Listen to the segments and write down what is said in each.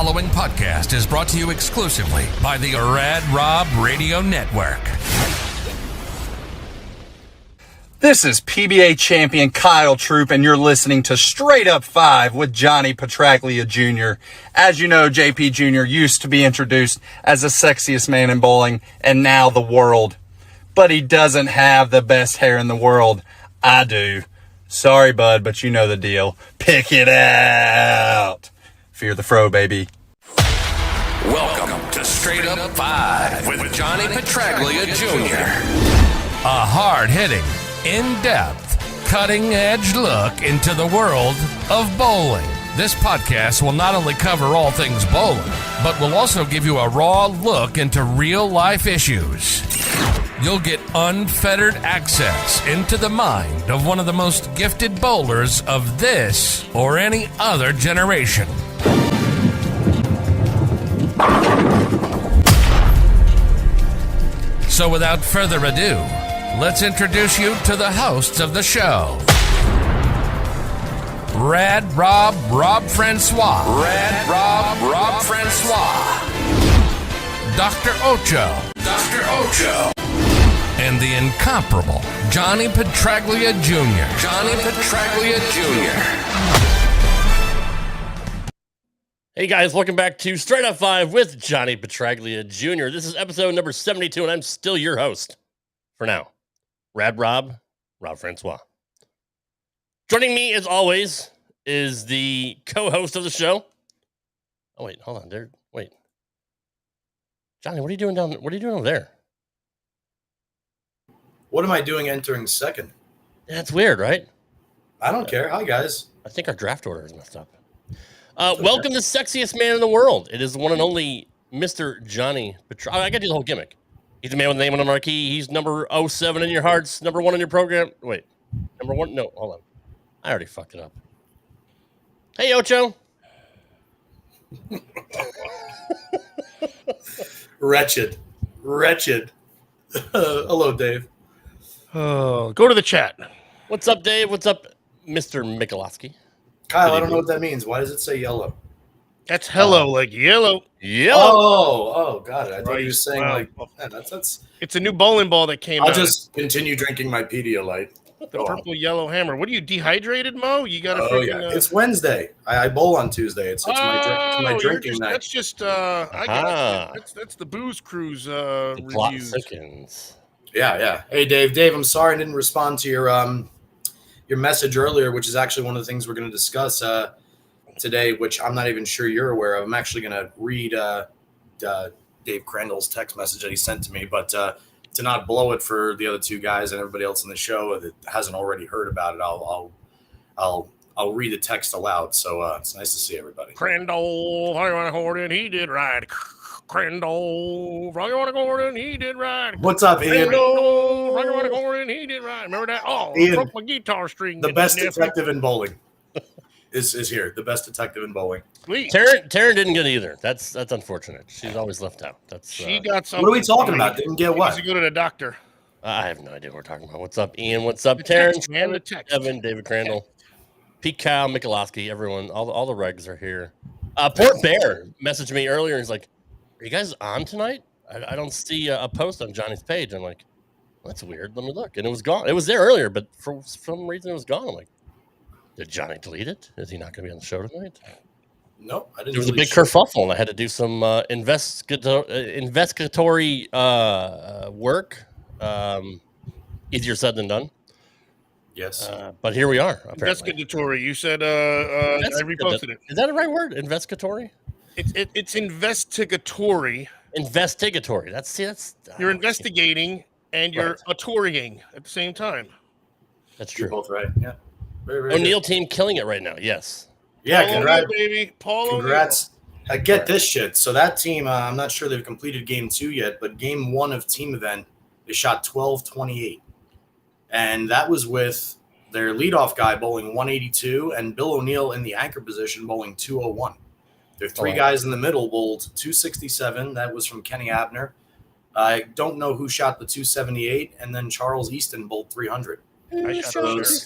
following podcast is brought to you exclusively by the Rad Rob Radio Network. This is PBA champion Kyle Troop, and you're listening to Straight Up 5 with Johnny Petraglia Jr. As you know, JP Jr. used to be introduced as the sexiest man in bowling, and now the world. But he doesn't have the best hair in the world. I do. Sorry, bud, but you know the deal. Pick it out. Fear the fro, baby. Welcome to Straight Up 5 with Johnny Petraglia Jr. A hard-hitting, in-depth, cutting-edge look into the world of bowling. This podcast will not only cover all things bowling, but will also give you a raw look into real-life issues. You'll get unfettered access into the mind of one of the most gifted bowlers of this or any other generation. So without further ado, let's introduce you to the hosts of the show. Rad Rob Francois. Rad Rob Francois. Dr. Ocho. And the incomparable Johnny Petraglia Jr. Johnny Petraglia Jr. Hey guys, welcome back to Straight Up 5 with Johnny Petraglia Jr. This is episode number 72, and I'm still your host for now. Rad Rob Francois. Joining me, as always, is the co-host of the show. Oh, wait, hold on. Wait. Johnny, what are you doing over there? What am I doing entering second? That's weird, right? I don't care. Hi, guys. I think our draft order is messed up. Welcome to Sexiest Man in the World. It is the one and only Mr. Johnny Petraglia. I got to do the whole gimmick. He's the man with the name on the marquee. He's number 07 in your hearts, number 1 in your program. Wait, number 1? No, hold on. I already fucked it up. Hey, Ocho. Wretched. Hello, Dave. Oh, go to the chat. What's up, Dave? What's up, Mr. Michalowski? Kyle, I don't know what that means. Why does it say yellow? That's hello, like yellow. Oh, got it. I thought you were saying wow. that's. It's a new bowling ball that came out. I'll just continue drinking my Pedialyte. The purple yellow hammer. What are you, dehydrated, Mo? You got to It's Wednesday. I bowl on Tuesday. It's my drinking night. That's just that's the Booze Cruise reviews. Yeah. Hey, Dave, I'm sorry I didn't respond to your message earlier, which is actually one of the things we're going to discuss today, which I'm not even sure you're aware of. I'm actually going to read Dave Crandall's text message that he sent to me, but to not blow it for the other two guys and everybody else in the show that hasn't already heard about it, I'll read the text aloud. So it's nice to see everybody. Crandall, Gordon, he did right. Crandall, Gordon, he did right. What's up, Ian? Crandall, Gordon, he did right. Remember that? Oh, I broke my guitar string. The best detective in bowling is here. The best detective in bowling. Please. Taryn didn't get either. That's unfortunate. She's always left out. She got something. What are we talking about? Didn't get what? She needs to go to the doctor. I have no idea what we're talking about. What's up, Ian? What's up, Taryn? The text. Evan, David Crandall, Pete Kyle, Michalowski, everyone. All the regs are here. Port Bear messaged me earlier and he's like, "Are you guys on tonight? I don't see a post on Johnny's page." I'm like, well, "That's weird. Let me look." And it was gone. It was there earlier, but for some reason it was gone. I'm like, did Johnny delete it? Is he not going to be on the show tonight? Nope, I didn't. There was a big kerfuffle, and I had to do some investigatory work. Easier said than done. Yes. But here we are. Apparently. Investigatory. You said I reposted it. Is that a right word? Investigatory? It's investigatory. Investigatory. That's you're investigating and you're touring at the same time. That's true. You're both right. Yeah. Very O'Neill team killing it right now. Yes. Yeah, congrats, baby. Congrats. I get this shit. So that team, I'm not sure they've completed game 2 yet, but game 1 of team event, they shot 12-28. And that was with their leadoff guy bowling 182 and Bill O'Neill in the anchor position bowling 201. Their three guys in the middle bowled 267. That was from Kenny Abner. I don't know who shot the 278, and then Charles Easton bowled 300. Those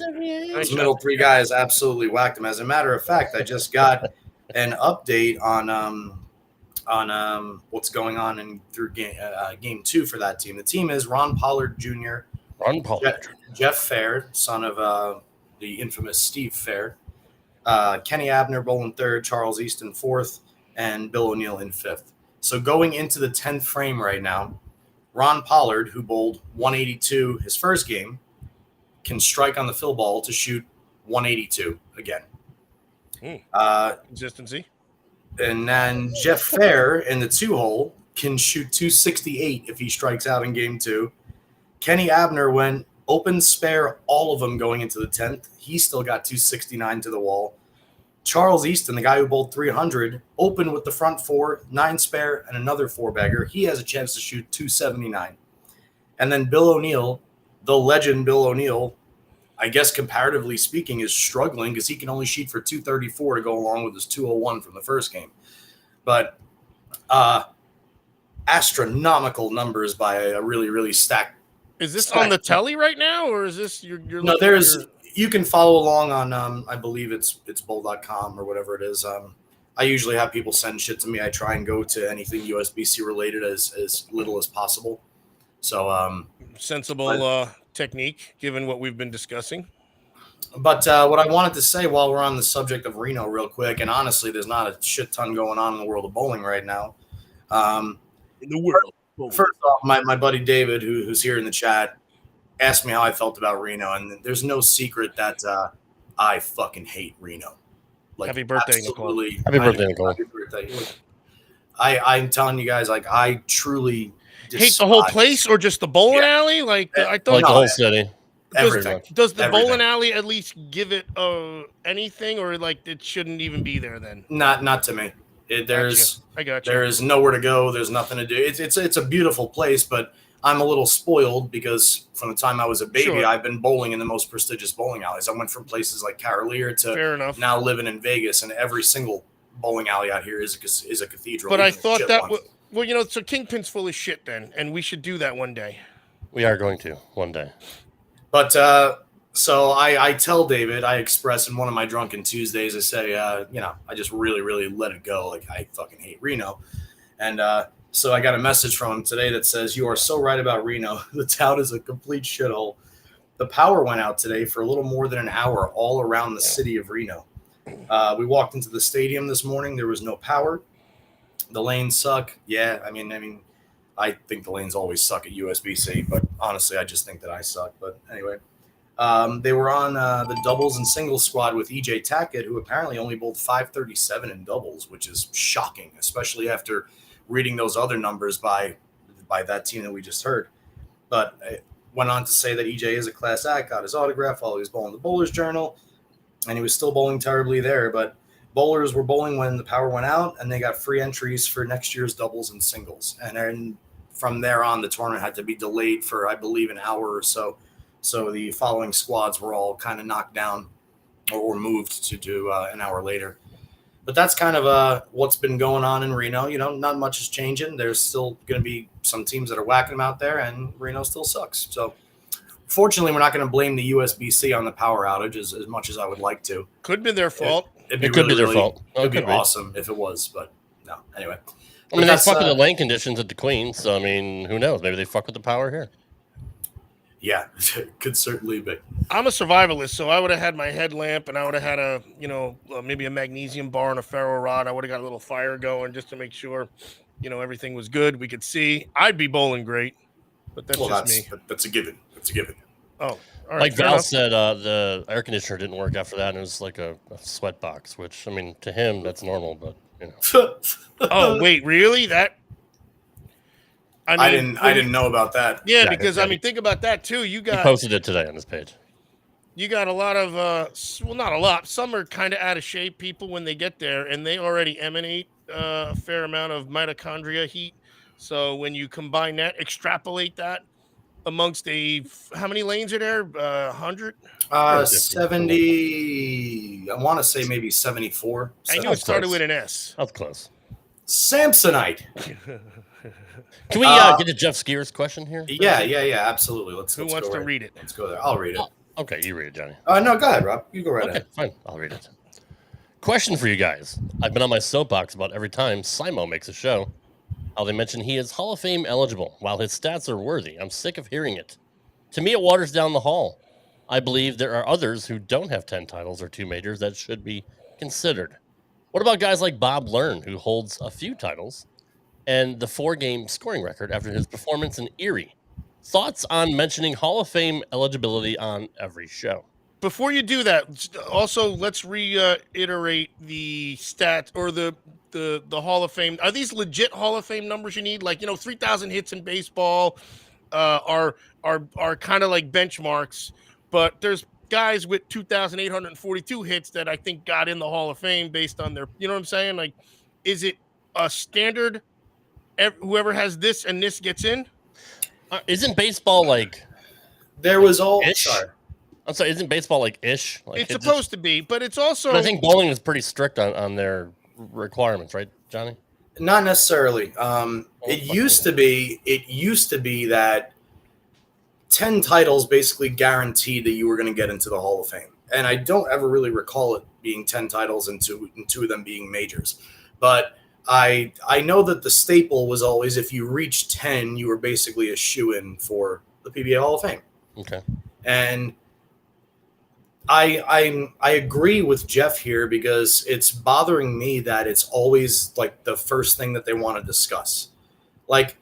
middle three guys absolutely whacked him. As a matter of fact, I just got an update on what's going on through game 2 for that team. The team is Ron Pollard Jr., Ron Pollard. Jeff Fair, son of the infamous Steve Fair, Kenny Abner bowling third, Charles Easton fourth, and Bill O'Neill in fifth. So going into the 10th frame right now, Ron Pollard, who bowled 182 his first game, can strike on the fill ball to shoot 182 again. Consistency. And then Jeff Fair in the 2-hole can shoot 268 if he strikes out in game 2. Kenny Abner went open spare all of them going into the 10th. He still got 269 to the wall. Charles Easton, the guy who bowled 300, opened with the front 4, 9 spare, and another 4-bagger. He has a chance to shoot 279. And then Bill O'Neill, the legend Bill O'Neill, I guess comparatively speaking, is struggling because he can only shoot for 234 to go along with his 201 from the first game. But astronomical numbers by a really, really stacked. Is this on the telly right now, or is this you're No, there's you can follow along on I believe it's bowl.com or whatever it is. I usually have people send shit to me. I try and go to anything USB-C related as little as possible. So sensible technique given what we've been discussing. But what I wanted to say while we're on the subject of Reno real quick, and honestly, there's not a shit ton going on in the world of bowling right now. In the world. First off, my buddy David, who's here in the chat, asked me how I felt about Reno, and there's no secret that I fucking hate Reno. Like, happy birthday, Nicole. Happy birthday, Nicole. Happy birthday. I'm telling you guys, like, I truly hate the whole place or just the bowling alley? Like, I thought Like the whole city. Everything. Does the Everything. bowling alley at least give it anything, or like it shouldn't even be there then? Not to me. I got you. There is nowhere to go. There's nothing to do. It's a beautiful place, but I'm a little spoiled because from the time I was a baby, I've been bowling in the most prestigious bowling alleys. I went from places like Carolier to now living in Vegas, and every single bowling alley out here is a cathedral. But I thought that so Kingpin's full of shit then, and we should do that one day. We are going to one day. But so I tell David, I express in one of my Drunken Tuesdays, I say, I just really, really let it go. Like, I fucking hate Reno. And so I got a message from him today that says, "You are so right about Reno. The town is a complete shithole. The power went out today for a little more than an hour all around the city of Reno. We walked into the stadium this morning. There was no power. The lanes suck. Yeah, I mean, I think the lanes always suck at USB-C, but honestly, I just think that I suck. But anyway, they were on the doubles and singles squad with EJ Tackett, who apparently only bowled 537 in doubles, which is shocking, especially after reading those other numbers by that team that we just heard. But it went on to say that EJ is a class act, got his autograph while he was bowling the Bowler's Journal, and he was still bowling terribly there. But bowlers were bowling when the power went out, and they got free entries for next year's doubles and singles. And then from there on, the tournament had to be delayed for, I believe, an hour or so. So the following squads were all kind of knocked down or moved to do an hour later. But that's kind of what's been going on in Reno. Not much is changing. There's still going to be some teams that are whacking them out there, and Reno still sucks. So fortunately, we're not going to blame the USB-C on the power outage as much as I would like to. Could be their fault. It could be their fault. It would be awesome if it was, but no. Anyway. I mean, they fuck with the lane conditions at the Queen, so, I mean, who knows? Maybe they fuck with the power here. Yeah, it could certainly be. I'm a survivalist, so I would have had my headlamp, and I would have had maybe a magnesium bar and a ferro rod. I would have got a little fire going just to make sure, everything was good. We could see. I'd be bowling great, but that's me. That's a given. Oh, all right. Like Val said, the air conditioner didn't work after that, and it was like a sweat box, which, I mean, to him, that's normal, but, Oh, wait, really? I didn't know about that. Yeah, because think about that too. He posted it today on his page. You got a lot of not a lot. Some are kind of out of shape people when they get there, and they already emanate a fair amount of mitochondria heat. So when you combine that, extrapolate that amongst how many lanes are there? 100? 70. I want to say maybe 74. I knew it started with an S. That's close. Samsonite. Can we get to Jeff Skier's question here? Yeah, absolutely. Who wants to read it? Let's go there. I'll read it. Okay, you read it, Johnny. No, go ahead, Rob. You go right ahead. Fine. I'll read it. Question for you guys. I've been on my soapbox about every time Simo makes a show, how they mention he is Hall of Fame eligible, while his stats are worthy. I'm sick of hearing it. To me, it waters down the Hall. I believe there are others who don't have 10 titles or 2 majors that should be considered. What about guys like Bob Learn, who holds a few titles and the 4-game scoring record after his performance in Erie? Thoughts on mentioning Hall of Fame eligibility on every show? Before you do that, also let's reiterate the stats or the Hall of Fame. Are these legit Hall of Fame numbers you need? Like 3,000 hits in baseball are kind of like benchmarks, but there's guys with 2,842 hits that I think got in the Hall of Fame based on their. You know what I'm saying? Like, is it a standard? Whoever has this and this gets in. Isn't baseball like There was all. ish? Sorry. I'm sorry, isn't baseball like ish? Like It's supposed to be, but it's also. But I think bowling is pretty strict on their requirements, right, Johnny? Not necessarily. It used to be. It used to be that 10 titles basically guaranteed that you were going to get into the Hall of Fame, and I don't ever really recall it being 10 titles and two of them being majors. But I know that the staple was always if you reached 10, you were basically a shoo-in for the PBA Hall of Fame. Okay. And I agree with Jeff here because it's bothering me that it's always like the first thing that they want to discuss. Like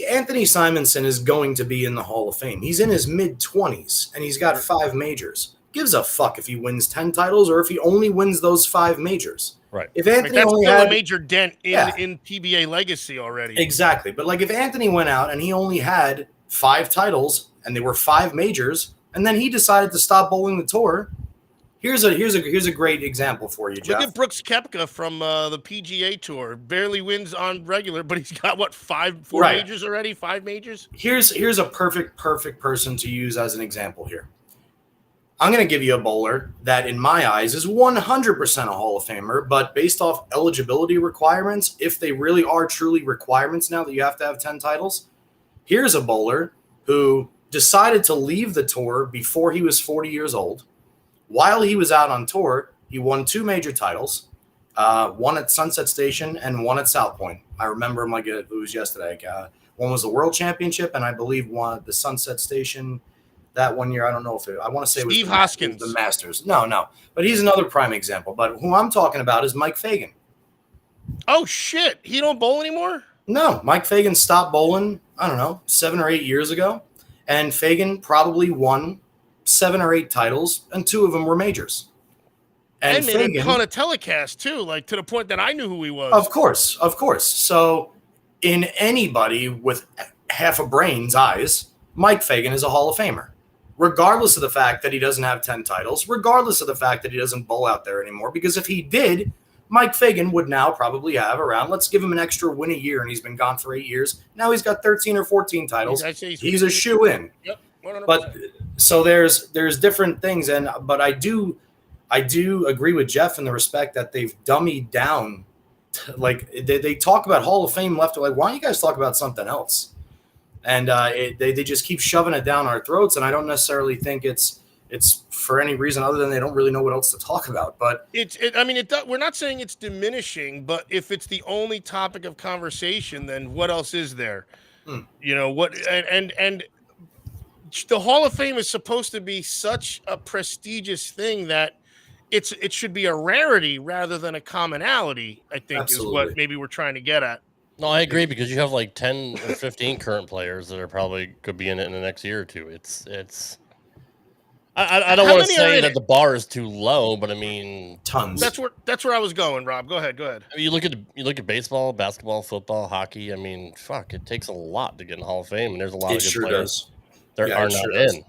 Anthony Simonson is going to be in the Hall of Fame. He's in his mid-20s and he's got 5 majors. Gives a fuck if he wins 10 titles or if he only wins those 5 majors. Right. If Anthony that's only still had a major dent in PBA legacy already. Exactly. But like if Anthony went out and he only had 5 titles and they were 5 majors, and then he decided to stop bowling the tour. Here's a great example for you, Jeff. Look at Brooks Koepka from the PGA Tour. Barely wins on regular, but he's got what 4 majors already? 5 majors. Here's a perfect person to use as an example here. I'm going to give you a bowler that, in my eyes, is 100% a Hall of Famer, but based off eligibility requirements, if they really are truly requirements now that you have to have 10 titles, here's a bowler who decided to leave the tour before he was 40 years old. While he was out on tour, he won 2 major titles, one at Sunset Station and one at South Point. I remember him like it was yesterday. One was the World Championship, and I believe one at the Sunset Station that one year. I don't know if I want to say it was Steve Hoskins. the Masters. No. But he's another prime example. But who I'm talking about is Mike Fagan. Oh, shit. He don't bowl anymore? No, Mike Fagan stopped bowling, I don't know, 7 or 8 years ago. And Fagan probably won 7 or 8 titles, and 2 of them were majors. And made a ton of telecasts, too, like to the point that I knew who he was. Of course. So in anybody with half a brain's eyes, Mike Fagan is a Hall of Famer, regardless of the fact that he doesn't have 10 titles, regardless of the fact that he doesn't bowl out there anymore. Because if he did, Mike Fagan would now probably have around, let's give him an extra win a year, and he's been gone for 8 years. Now he's got 13 or 14 titles. He's a shoo-in. Yep, 100%. But so there's different things, but I do agree with Jeff in the respect that they've dummied down. Like they talk about Hall of Fame left. Like, why don't you guys talk about something else? And they just keep shoving it down our throats, and I don't necessarily think it's for any reason other than they don't really know what else to talk about. But we're not saying it's diminishing, but if it's the only topic of conversation, then what else is there? You know what? And the Hall of Fame is supposed to be such a prestigious thing that it should be a rarity rather than a commonality. I think Absolutely. Is what maybe we're trying to get at. No, I agree because you have like 10 or 15 current players that are probably could be in it in the next year or two. It's. I don't want to say that the bar is too low, but I mean tons. That's where I was going, Rob. Go ahead. I mean, you look at baseball, basketball, football, hockey. I mean, fuck, it takes a lot to get in the Hall of Fame, and there's a lot of good players that are not in.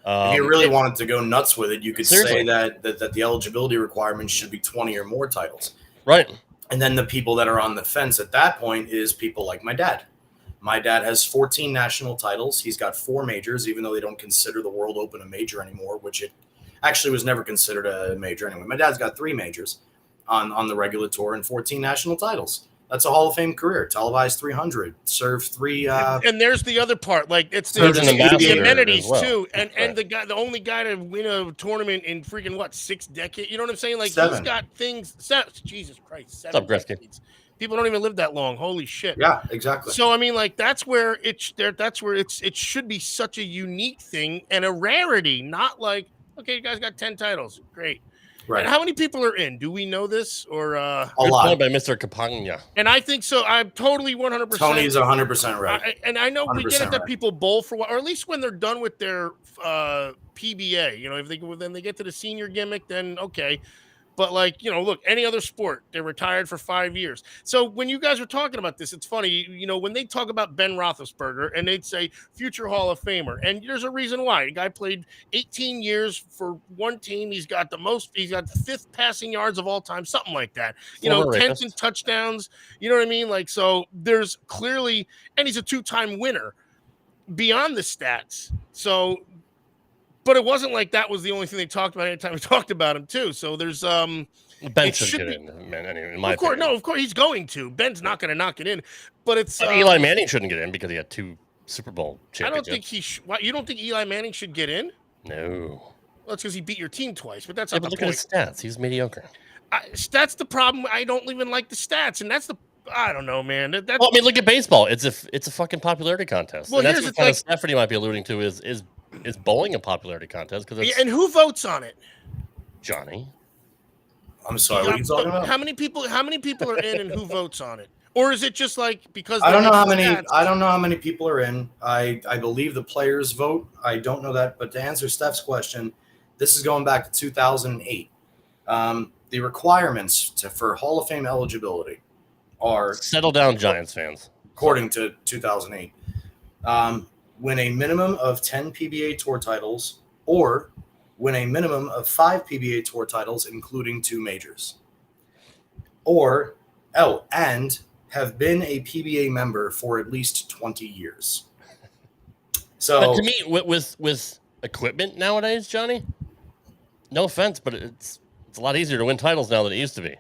If you really wanted to go nuts with it, you could say that the eligibility requirements should be 20 or more titles. Right. And then the people that are on the fence at that point is people like my dad. My dad has 14 national titles. He's got 4 majors, even though they don't consider the World Open a major anymore, which it actually was never considered a major anyway. My dad's got 3 majors on the regular tour and 14 national titles. That's a Hall of Fame career. Televised 300, served 3. And there's the other part, like it's Serves an ambassador the amenities as well. too, and Right. the only guy to win a tournament in freaking 6 decades. You know what I'm saying? Like 7. he's got things. Jesus Christ, 7 What's up, Gretzky? decades. People don't even live that long. Holy shit. Yeah, exactly. So I mean, like that's where it should be such a unique thing and a rarity, not like, okay, you guys got 10 titles, great. Right. And how many people are in? Do we know this or A Good lot. point by Mr. Capagna. And I think so. I'm totally 100%. Tony's 100% right. And I know we get it 100% that right. people bowl for, or at least when they're done with their PBA. You know, if then they get to the senior gimmick, then okay. But like, look, any other sport, they're retired for 5 years. So when you guys were talking about this, it's funny, when they talk about Ben Roethlisberger and they'd say future Hall of Famer, and there's a reason why. The guy played 18 years for one team. He's got fifth passing yards of all time, something like that. Former 10th rapist. in touchdowns. You know what I mean? Like, so there's clearly, and he's a 2-time winner beyond the stats. So, but it wasn't like that was the only thing they talked about anytime we talked about him too. So there's Ben it should should get be- in, man. Anyway, in my of course, opinion. no, of course he's going to. Ben's not going to knock it in, but it's And Eli Manning shouldn't get in because he had 2 Super Bowl I don't championships. think you don't think Eli Manning should get in? No. Well, that's because he beat your team twice, but that's Yeah, not but the look at point. his stats. He's mediocre. That's the problem. I don't even like the stats, and that's the I don't know, man. That's Well, I mean, look at baseball. It's a fucking popularity contest. Well, and that's here's what the kind of Stephanie might be alluding to is bowling a popularity contest because it's and who votes on it? Johnny. I'm sorry, what are you talking about? How many people are in, and who votes on it? Or is it just like because I don't know they how make the many. stats? I don't know how many people are in. I believe the players vote. I don't know that, but to answer Steph's question, this is going back to 2008. The requirements for Hall of Fame eligibility are, Settle down, Giants fans. according to 2008, win a minimum of 10 PBA Tour titles or win a minimum of 5 PBA Tour titles, including 2 majors, and have been a PBA member for at least 20 years. So, But to me, with equipment nowadays, Johnny, no offense, but it's a lot easier to win titles now than it used to be.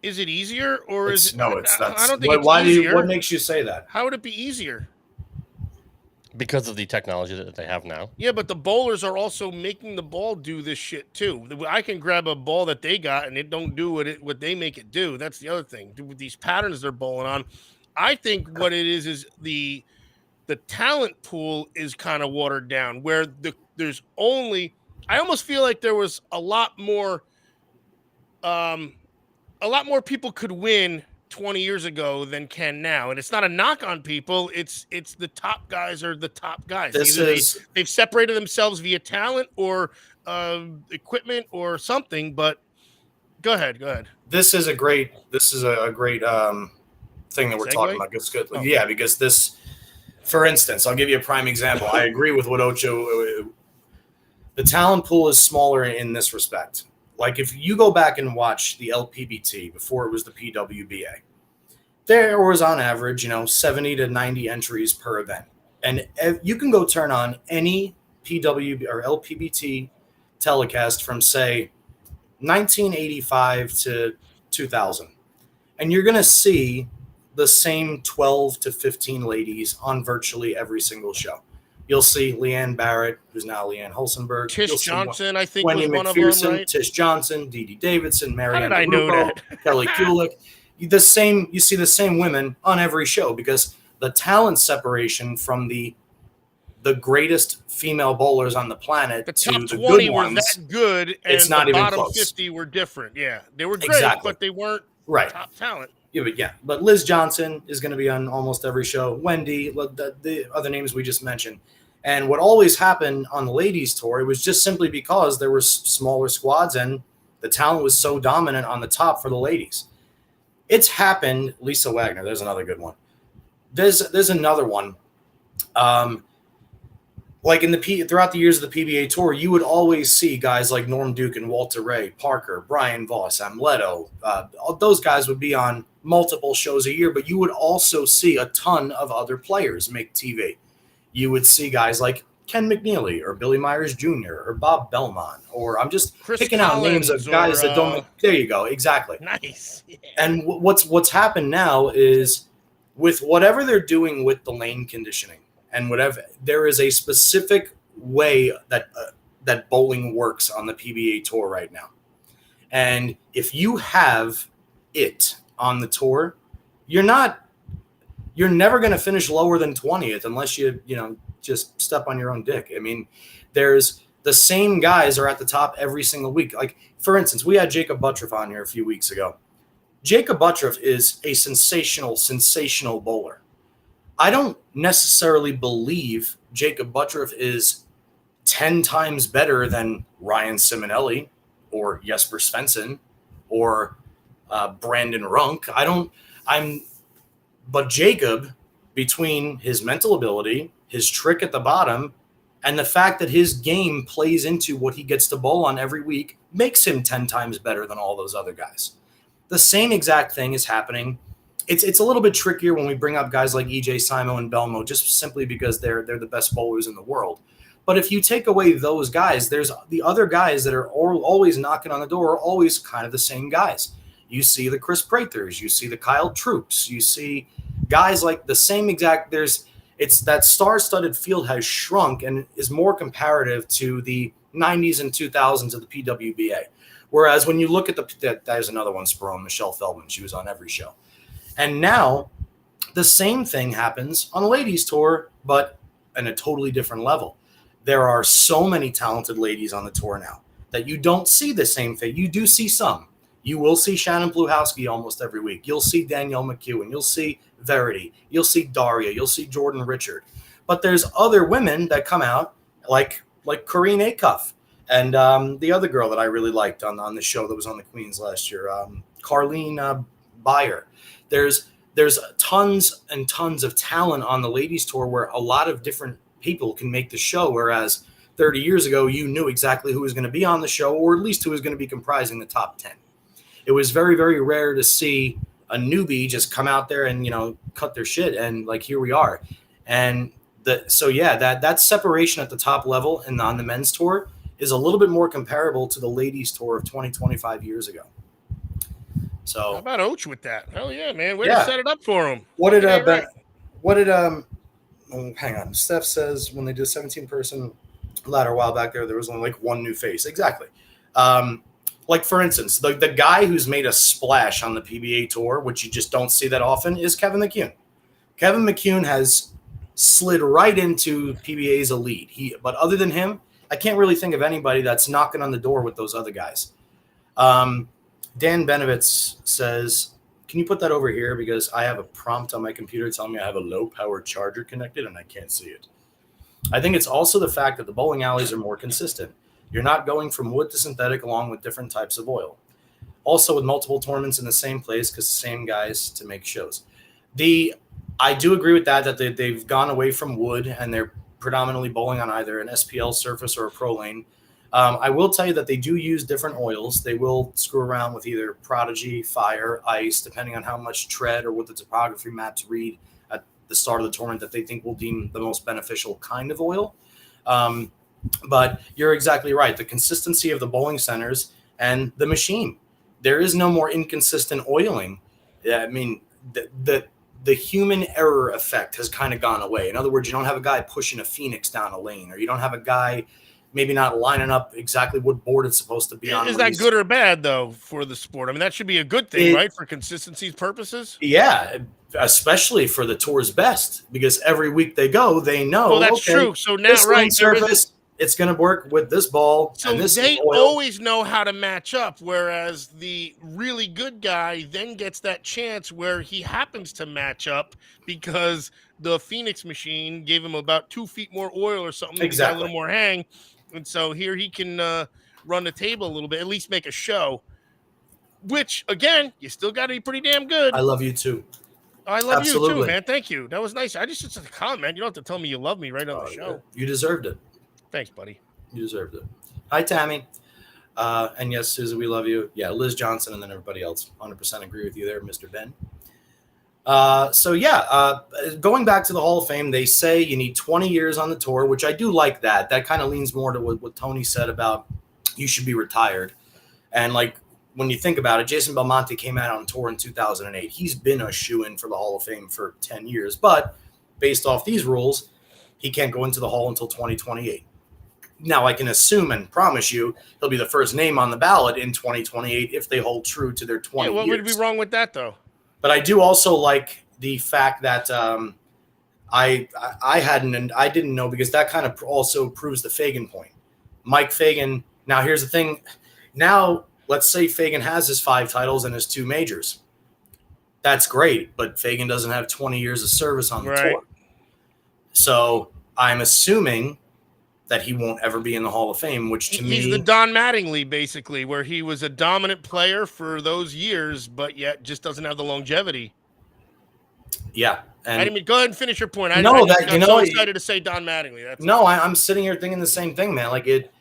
Is it easier, or is it? it's I that's don't think it's why easier. what makes you say that? How would it be easier? Because of the technology that they have now. Yeah, but the bowlers are also making the ball do this shit too. I can grab a ball that they got and it don't do what they make it do. That's the other thing. With these patterns they're bowling on, I think what it is the talent pool is kind of watered down. Where there's only, I almost feel like there was a lot more people could win 20 years ago than can now, and it's not a knock on people. It's the top guys are the top guys. Either they've separated themselves via talent or equipment or something. But go ahead. This is a great thing that we're Segue? talking about. It's good. Oh. Yeah, because this, for instance, I'll give you a prime example. I agree with what Ocho. The talent pool is smaller in this respect. Like if you go back and watch the LPBT before it was the PWBA, there was on average, 70 to 90 entries per event. And you can go turn on any PW or LPBT telecast from, say, 1985 to 2000. And you're going to see the same 12 to 15 ladies on virtually every single show. You'll see Leanne Barrett, who's now Leanne Hulsenberg. Tish You'll see Johnson, I think, Wendy was one of McPherson, them, right? Tish Johnson, Dee Dee Davidson, Marianne I know DeRucco, that? Kelly Kulick. You see the same women on every show because the talent separation from the greatest female bowlers on the planet The to top the 20 good were ones. that good, and it's not the even bottom close. 50 were different. Yeah, they were great, Exactly. but they weren't Right. top talent. But Liz Johnson is going to be on almost every show. Wendy, the other names we just mentioned. And what always happened on the ladies tour, it was just simply because there were smaller squads and the talent was so dominant on the top for the ladies. It's happened. Lisa Wagner, there's another good one. There's another one. Like throughout the years of the PBA Tour, you would always see guys like Norm Duke and Walter Ray, Parker, Brian Voss, Amleto. Those guys would be on multiple shows a year, but you would also see a ton of other players make TV. You would see guys like Ken McNeely or Billy Myers Jr. or Bob Belmont, or I'm just Chris picking out names of guys that don't make, there you go, exactly. Nice. Yeah. And what's happened now is with whatever they're doing with the lane conditioning and whatever, there is a specific way that bowling works on the PBA Tour right now. And if you have it on the tour, you're never going to finish lower than 20th unless you just step on your own dick. I mean, there's the same guys are at the top every single week. Like, for instance, we had Jacob Buttriff on here a few weeks ago. Jacob Buttriff is a sensational bowler. I don't necessarily believe Jacob Buttriff is 10 times better than Ryan Simonelli or Jesper Svensson or Brandon Runk. But Jacob, between his mental ability, his trick at the bottom, and the fact that his game plays into what he gets to bowl on every week, makes him 10 times better than all those other guys. The same exact thing is happening. It's a little bit trickier when we bring up guys like EJ Simo and Belmo, just simply because they're the best bowlers in the world. But if you take away those guys, there's the other guys that are always knocking on the door, are always kind of the same guys. You see the Chris Prathers, you see the Kyle Troops, you see guys like the same exact. It's that star-studded field has shrunk and is more comparative to the 90s and 2000s of the PWBA. Whereas when you look at there's another one, Sperone, Michelle Feldman. She was on every show. And now the same thing happens on the ladies tour, but on a totally different level. There are so many talented ladies on the tour now that you don't see the same thing. You do see some. You will see Shannon Pluhowski almost every week. You'll see Danielle McEwen. You'll see Verity. You'll see Daria. You'll see Jordan Richard. But there's other women that come out like Corrine Acuff and the other girl that I really liked on the show that was on the Queens last year, Carlene Beyer. There's tons and tons of talent on the ladies tour where a lot of different people can make the show, whereas 30 years ago, you knew exactly who was going to be on the show, or at least who was going to be comprising the top 10. It was very, very rare to see a newbie just come out there and, cut their shit. And like, here we are. And that separation at the top level and on the men's tour is a little bit more comparable to the ladies tour of 20, 25 years ago. So how about Oach with that? Hell yeah, man. Way to set it up for him. Hang on. Steph says when they did a 17-person ladder a while back there was only like one new face. Exactly. Like, for instance, the guy who's made a splash on the PBA Tour, which you just don't see that often, is Kevin McCune. Kevin McCune has slid right into PBA's elite. But other than him, I can't really think of anybody that's knocking on the door with those other guys. Dan Benovitz says, can you put that over here? Because I have a prompt on my computer telling me I have a low-power charger connected and I can't see it. I think it's also the fact that the bowling alleys are more consistent. You're not going from wood to synthetic along with different types of oil. Also with multiple tournaments in the same place because the same guys to make shows. I do agree with that they've gone away from wood and they're predominantly bowling on either an SPL surface or a pro lane. I will tell you that they do use different oils. They will screw around with either Prodigy, Fire, Ice, depending on how much tread or what the topography maps read at the start of the tournament that they think will deem the most beneficial kind of oil. But you're exactly right. The consistency of the bowling centers and the machine. There is no more inconsistent oiling. I mean, the human error effect has kind of gone away. In other words, you don't have a guy pushing a Phoenix down a lane, or you don't have a guy maybe not lining up exactly what board it's supposed to be on. Is that good or bad, though, for the sport? I mean, that should be a good thing, right, for consistency's purposes? Yeah, especially for the tour's best, because every week they go, they know. Well, that's true. So now, this lane surface, it's going to work with this ball. So and this they oil. always know how to match up, whereas the really good guy then gets that chance where he happens to match up because the Phoenix machine gave him about 2 feet more oil or something. Exactly. Got a little more hang. And so here he can run the table a little bit, at least make a show, which, again, you still got to be pretty damn good. I love you, too. I love you, too, man. Thank you. That was nice. It's a comment. You don't have to tell me you love me right on the show. You deserved it. Thanks, buddy. You deserved it. Hi, Tammy. And yes, Susan, we love you. Yeah, Liz Johnson and then everybody else. 100% agree with you there, Mr. Ben. Going back to the Hall of Fame, they say you need 20 years on the tour, which I do like that. That kind of leans more to what Tony said about you should be retired. And like when you think about it, Jason Belmonte came out on tour in 2008. He's been a shoo-in for the Hall of Fame for 10 years, but based off these rules, he can't go into the Hall until 2028. Now, I can assume and promise you he'll be the first name on the ballot in 2028 if they hold true to their 20 years. What would be wrong with that, though? But I do also like the fact that I didn't know, because that kind of also proves the Fagan point. Mike Fagan. Now, here's the thing. Now, let's say Fagan has his 5 titles and his 2 majors. That's great, but Fagan doesn't have 20 years of service on the tour. So I'm assuming that he won't ever be in the Hall of Fame, which to me... He's the Don Mattingly, basically, where he was a dominant player for those years, but yet just doesn't have the longevity. Yeah. And I mean, go ahead and finish your point. I'm so excited to say Don Mattingly. I'm sitting here thinking the same thing, man. Like it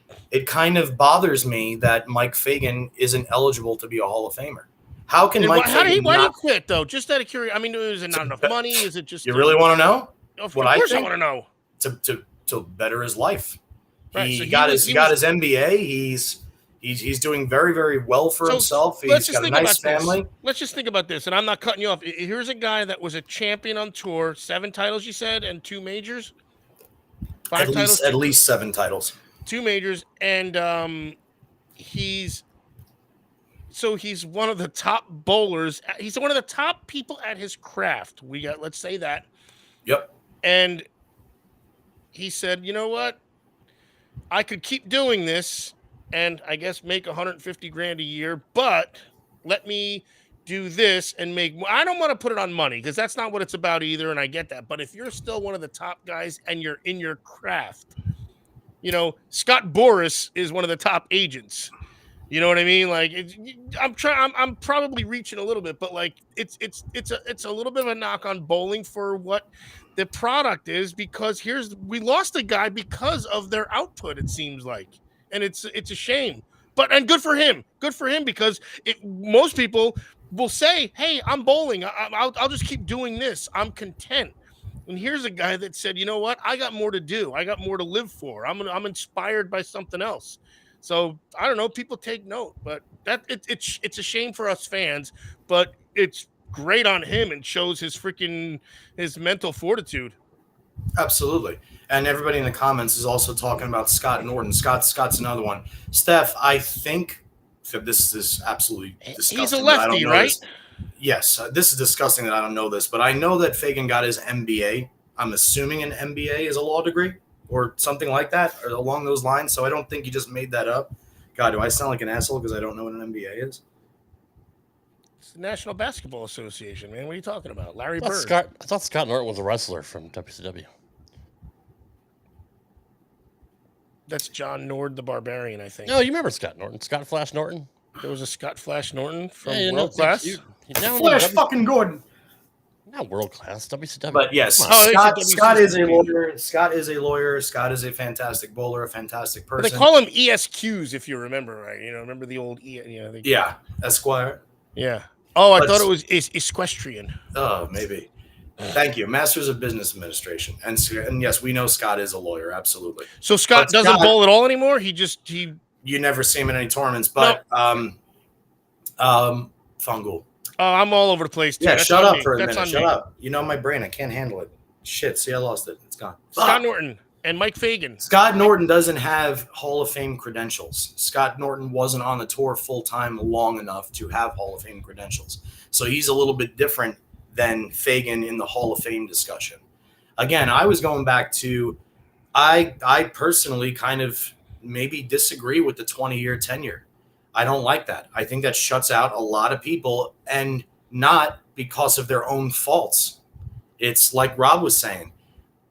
kind of bothers me that Mike Fagan isn't eligible to be a Hall of Famer. How can Mike Fagan why did he quit, though? Just out of curiosity. I mean, is it not enough money? Is it just... You really want to know? Of course I want to know. To better his life. Right, He got his MBA. He's doing very, very well for himself. He's got a nice family. Let's just think about this, and I'm not cutting you off. Here's a guy that was a champion on tour, 7 titles, you said, and 2 majors? 5 titles? At least 7 titles. 2 majors, and he's one of the top bowlers. He's one of the top people at his craft. Let's say that. Yep. And he said, you know what? I could keep doing this and I guess make $150,000 a year, but let me do this and make more. I don't want to put it on money because that's not what it's about either. And I get that. But if you're still one of the top guys and you're in your craft, Scott Boras is one of the top agents. You know what I mean? Like I'm probably reaching a little bit, but like it's a little bit of a knock on bowling for what the product is, because we lost a guy because of their output, it seems like, and it's a shame. And good for him, because most people will say, "Hey, I'm bowling. I'll just keep doing this. I'm content." And here's a guy that said, "You know what? I got more to do. I got more to live for. I'm inspired by something else." So I don't know. People take note, but it's a shame for us fans, but it's great on him and shows his mental fortitude. Absolutely. And everybody in the comments is also talking about Scott Norton. Scott's another one. Steph, I think this is absolutely disgusting. He's a lefty, right? Yes. This is disgusting that I don't know this, but I know that Fagan got his MBA. I'm assuming an MBA is a law degree or something like that, or along those lines. So I don't think he just made that up. God, do I sound like an asshole because I don't know what an MBA is? It's the National Basketball Association, man. What are you talking about? Larry Bird. I thought Scott Norton was a wrestler from WCW. That's John Nord the Barbarian, I think. No, you remember Scott Norton. Scott Flash Norton. There was a Scott Flash Norton from World Class. Flash fucking Gordon. Not World Class, WCW. But yes, Scott is a lawyer. Scott is a lawyer. Scott is a fantastic bowler, a fantastic person. But they call him ESQs, if you remember right. Remember the old yeah, Esquire. Yeah. Oh, I thought it was equestrian. Oh, maybe. Thank you. Masters of Business Administration. And yes, we know Scott is a lawyer. Absolutely. So Scott doesn't bowl at all anymore? You never see him in any tournaments, but Fungal. Oh, I'm all over the place, too. Yeah, shut up for a minute. Shut up. You know my brain. I can't handle it. Shit. See, I lost it. It's gone. Scott Norton and Mike Fagan. Scott Norton doesn't have Hall of Fame credentials. Scott Norton wasn't on the tour full-time long enough to have Hall of Fame credentials. So he's a little bit different than Fagan in the Hall of Fame discussion. Again, I was going back to I personally kind of maybe disagree with the 20-year tenure. I don't like that. I think that shuts out a lot of people, and not because of their own faults. It's like Rob was saying.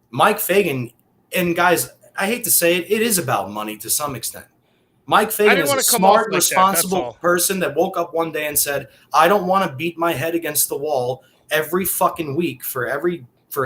Mike Fagan, and guys, I hate to say it, it is about money to some extent. Mike Fagan is a smart, responsible person that woke up one day and said, I don't want to beat my head against the wall every fucking week for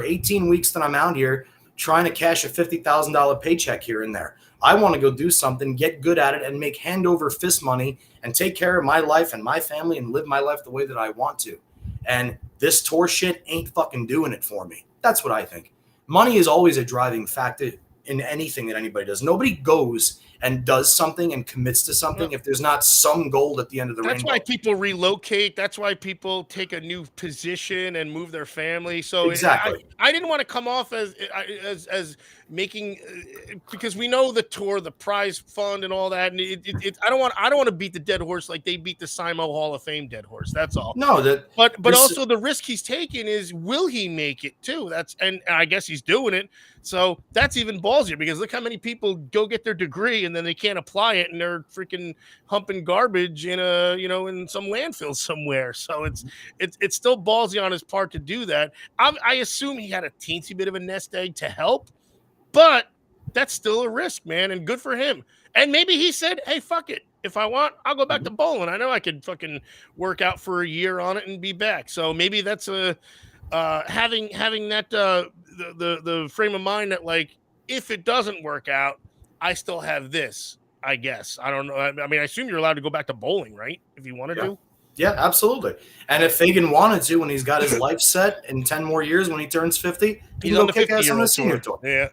18 weeks that I'm out here trying to cash a $50,000 paycheck here and there. I want to go do something, get good at it, and make hand over fist money and take care of my life and my family and live my life the way that I want to. And this tour shit ain't fucking doing it for me. That's what I think. Money is always a driving factor in anything that anybody does. Nobody goes and does something and commits to something if there's not some goal at the end of the That's rainbow. why people relocate. That's why people take a new position and move their family. So Exactly. I didn't want to come off as making because we know the tour, the prize fund, and all that. And I don't want to beat the dead horse like they beat the Simo Hall of Fame dead horse. That's all. No, But also the risk he's taking is, will he make it too? And I guess he's doing it. So that's even ballsier, because look how many people go get their degree and then they can't apply it and they're freaking humping garbage in in some landfill somewhere. So it's still ballsy on his part to do that. I assume he had a teensy bit of a nest egg to help, but that's still a risk, man, and good for him. And maybe he said, hey, fuck it. If I want, I'll go back to bowling. I know I could fucking work out for a year on it and be back. So maybe that's having that the frame of mind that, like, if it doesn't work out, I still have this, I guess. I don't know. I mean, I assume you're allowed to go back to bowling, right? If you wanted to. Yeah, absolutely. And if Fagan wanted to, when he's got his life set in 10 more years, when he turns 50, he's on the kick ass on the senior tour. Yeah.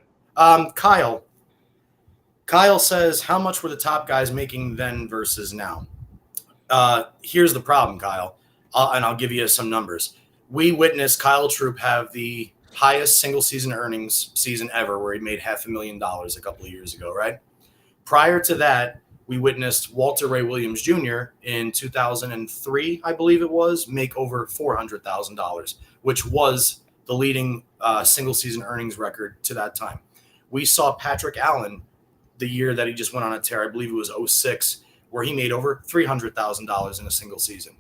Kyle says, how much were the top guys making then versus now? Here's the problem, Kyle, and I'll give you some numbers. We witnessed Kyle Troup have the highest single season earnings season ever, where he made $500,000 a couple of years ago, right? Prior to that, we witnessed Walter Ray Williams Jr. in 2003, I believe it was, make over $400,000, which was the leading single season earnings record to that time. We saw Patrick Allen the year that he just went on a tear, I believe it was 06, where he made over $300,000 in a single season.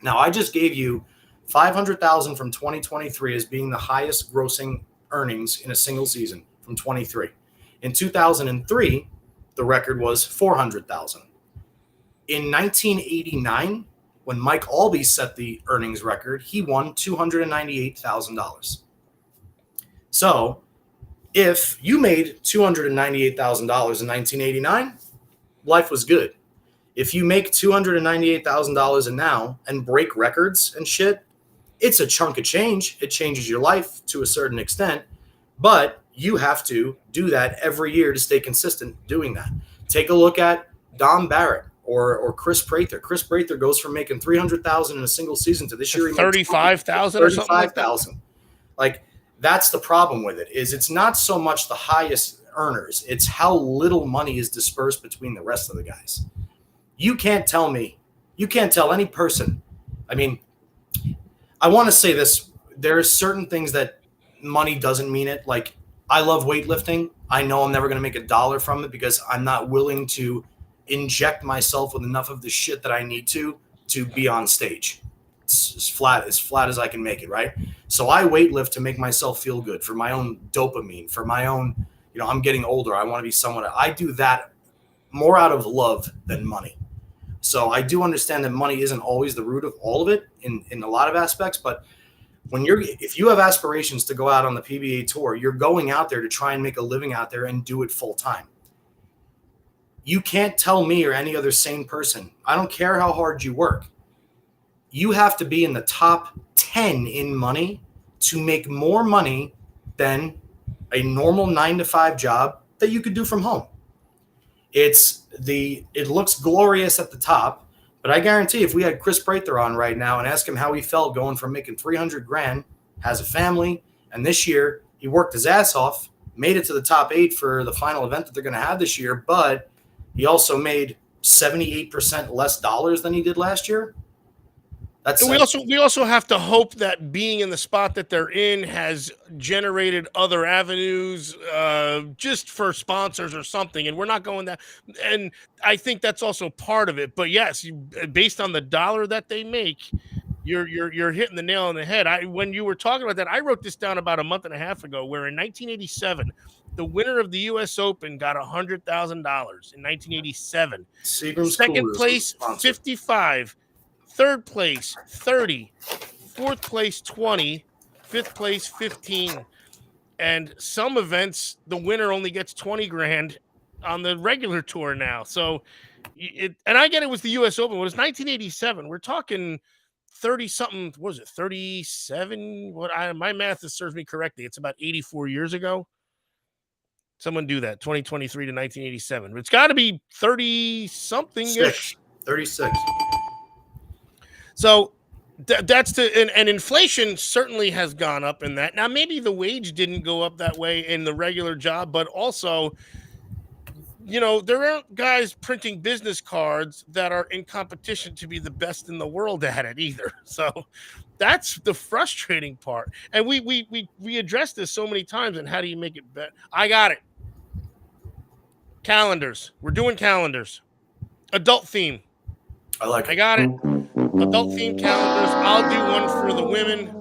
Now, I just gave you $500,000 from 2023 as being the highest grossing earnings in a single season from 23. In 2003, the record was $400,000. In 1989, when Mike Albee set the earnings record, he won $298,000. So if you made $298,000 in 1989, life was good. If you make $298,000 in now and break records and shit, it's a chunk of change. It changes your life to a certain extent, but you have to do that every year to stay consistent doing that. Take a look at Dom Barrett or Chris Prather. Chris Prather goes from making $300,000 in a single season to this year he $35,000 or something like that. $35,000. Like, that's the problem with it, is it's not so much the highest earners, it's how little money is dispersed between the rest of the guys. You can't tell any person. I mean, I want to say this. There are certain things that money doesn't mean it. Like, I love weightlifting. I know I'm never going to make $1 from it because I'm not willing to inject myself with enough of the shit that I need to be on stage. It's as flat as I can make it, right? So I weightlift to make myself feel good, for my own dopamine, for my own, I'm getting older. I want to be someone. I do that more out of love than money. So I do understand that money isn't always the root of all of it in a lot of aspects, but if you have aspirations to go out on the PBA tour, you're going out there to try and make a living out there and do it full time. You can't tell me or any other sane person, I don't care how hard you work, you have to be in the top 10 in money to make more money than a normal 9-to-5 job that you could do from home. It looks glorious at the top, but I guarantee if we had Chris Prather on right now and ask him how he felt going from making $300,000, has a family, and this year he worked his ass off, made it to the top 8 for the final event that they're going to have this year, but he also made 78% less dollars than he did last year. We also have to hope that being in the spot that they're in has generated other avenues, just for sponsors or something. And we're not going that. And I think that's also part of it. But yes, based on the dollar that they make, you're hitting the nail on the head. When you were talking about that, I wrote this down about a month and a half ago, where in 1987, the winner of the U.S. Open got $100,000 in 1987. Seagram's Second place, 55. Third place, 30. Fourth place, 20. Fifth place, 15. And some events, the winner only gets $20,000 on the regular tour now. So, and I get it was the U.S. Open. It was 1987. We're talking 30-something, what was it, 37? My math serves me correctly. It's about 84 years ago. Someone do that, 2023 to 1987. It's got to be 30-something-ish. 36. So that's and inflation certainly has gone up in that. Now, maybe the wage didn't go up that way in the regular job, but also, there aren't guys printing business cards that are in competition to be the best in the world at it either. So that's the frustrating part. And we addressed this so many times. And how do you make it better? I got it. Calendars. We're doing calendars. Adult theme. I like it. I got it. Adult theme calendars. I'll do one for the women.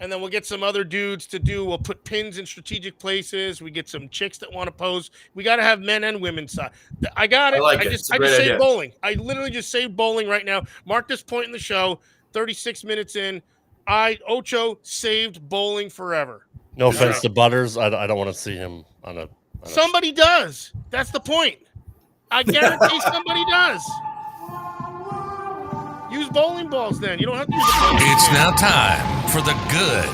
And then we'll get some other dudes to do. We'll put pins in strategic places. We get some chicks that want to pose. We got to have men and women's side. I got it. I like I it. just It's a great saved idea. bowling. I literally just saved bowling right now. Mark this point in the show. 36 minutes in. Ocho saved bowling forever. No offense to Butters. I don't want to see him on a. Somebody does. That's the point. I guarantee somebody does. Use bowling balls then. You don't have to use the bowling It's pin. now time for the good,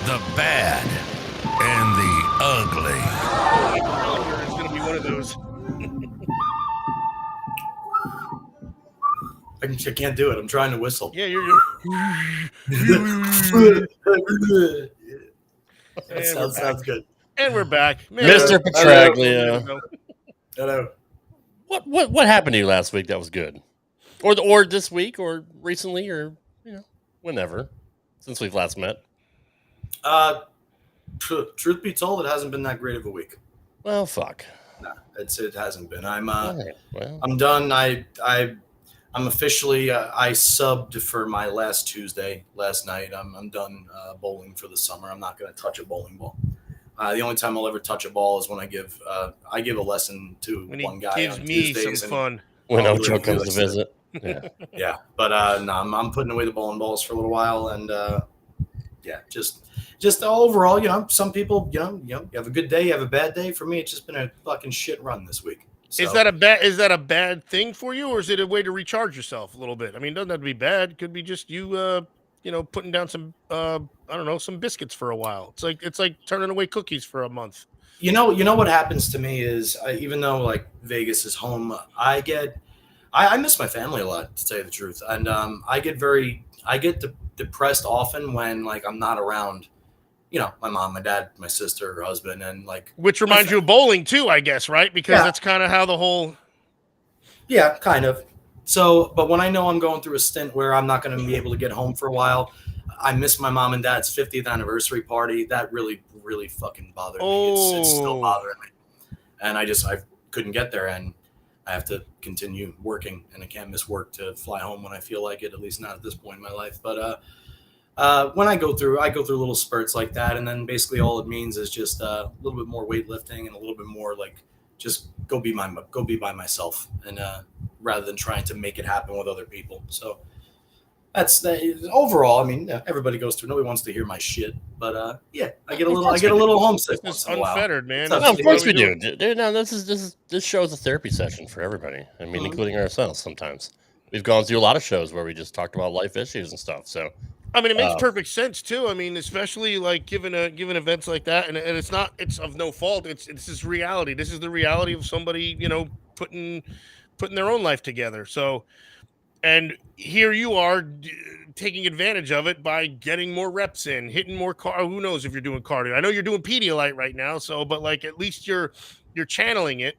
the bad, and the ugly. Calendar is going to be one of those. I can't do it. I'm trying to whistle. Yeah, you're That sounds good. and we're back. Man, Mr. Petraglia. Hello. What happened to you last week that was good? Or this week or recently or whenever since we've last met? Truth be told, it hasn't been that great of a week. Well, fuck. No, it hasn't been. I'm Alright, well, I'm done. I'm officially I subbed for my last Tuesday last night. I'm done bowling for the summer. I'm not going to touch a bowling ball. The only time I'll ever touch a ball is when I give a lesson to when one he guy gives on me Tuesdays. some fun. when Oh, Ocho really? comes to visit. Yeah. Yeah, but no, I'm putting away the bowling balls for a little while, and yeah, just overall, some people, you have a good day, you have a bad day. For me, it's just been a fucking shit run this week. So, Is that a bad thing for you, or is it a way to recharge yourself a little bit? I mean, it doesn't have to be bad. It could be just you putting down some some biscuits for a while. It's like turning away cookies for a month. you know what happens to me is even though like Vegas is home, I miss my family a lot, to tell you the truth, and I get depressed often when like I'm not around. My mom, my dad, my sister, her husband, and like Which reminds you of bowling too, I guess, right? Because Yeah. that's kind of how the whole. Yeah, kind of. So, but when I know I'm going through a stint where I'm not going to be able to get home for a while, I miss my mom and dad's 50th anniversary party. That really, really fucking bothered me. It's still Oh. bothering me. And I couldn't get there, and I have to continue working, and I can't miss work to fly home when I feel like it, at least not at this point in my life. But when I go through little spurts like that, and then basically all it means is just a little bit more weightlifting and a little bit more like just go be by myself, and rather than trying to make it happen with other people. So that's overall. I mean, everybody goes through. Nobody wants to hear my shit, but yeah, I get a little homesick It's once in a while. unfettered, man. It's No, of course That's we why do. Dude, no, this show is a therapy session for everybody. I mean, including ourselves. Sometimes we've gone through a lot of shows where we just talked about life issues and stuff. So I mean, it makes perfect sense too. I mean, especially like given events like that, and it's of no fault. This is reality. This is the reality of somebody putting their own life together. So, and here you are taking advantage of it by getting more reps in, hitting more who knows if you're doing cardio? I know you're doing Pedialyte right now, so but like at least you're channeling it.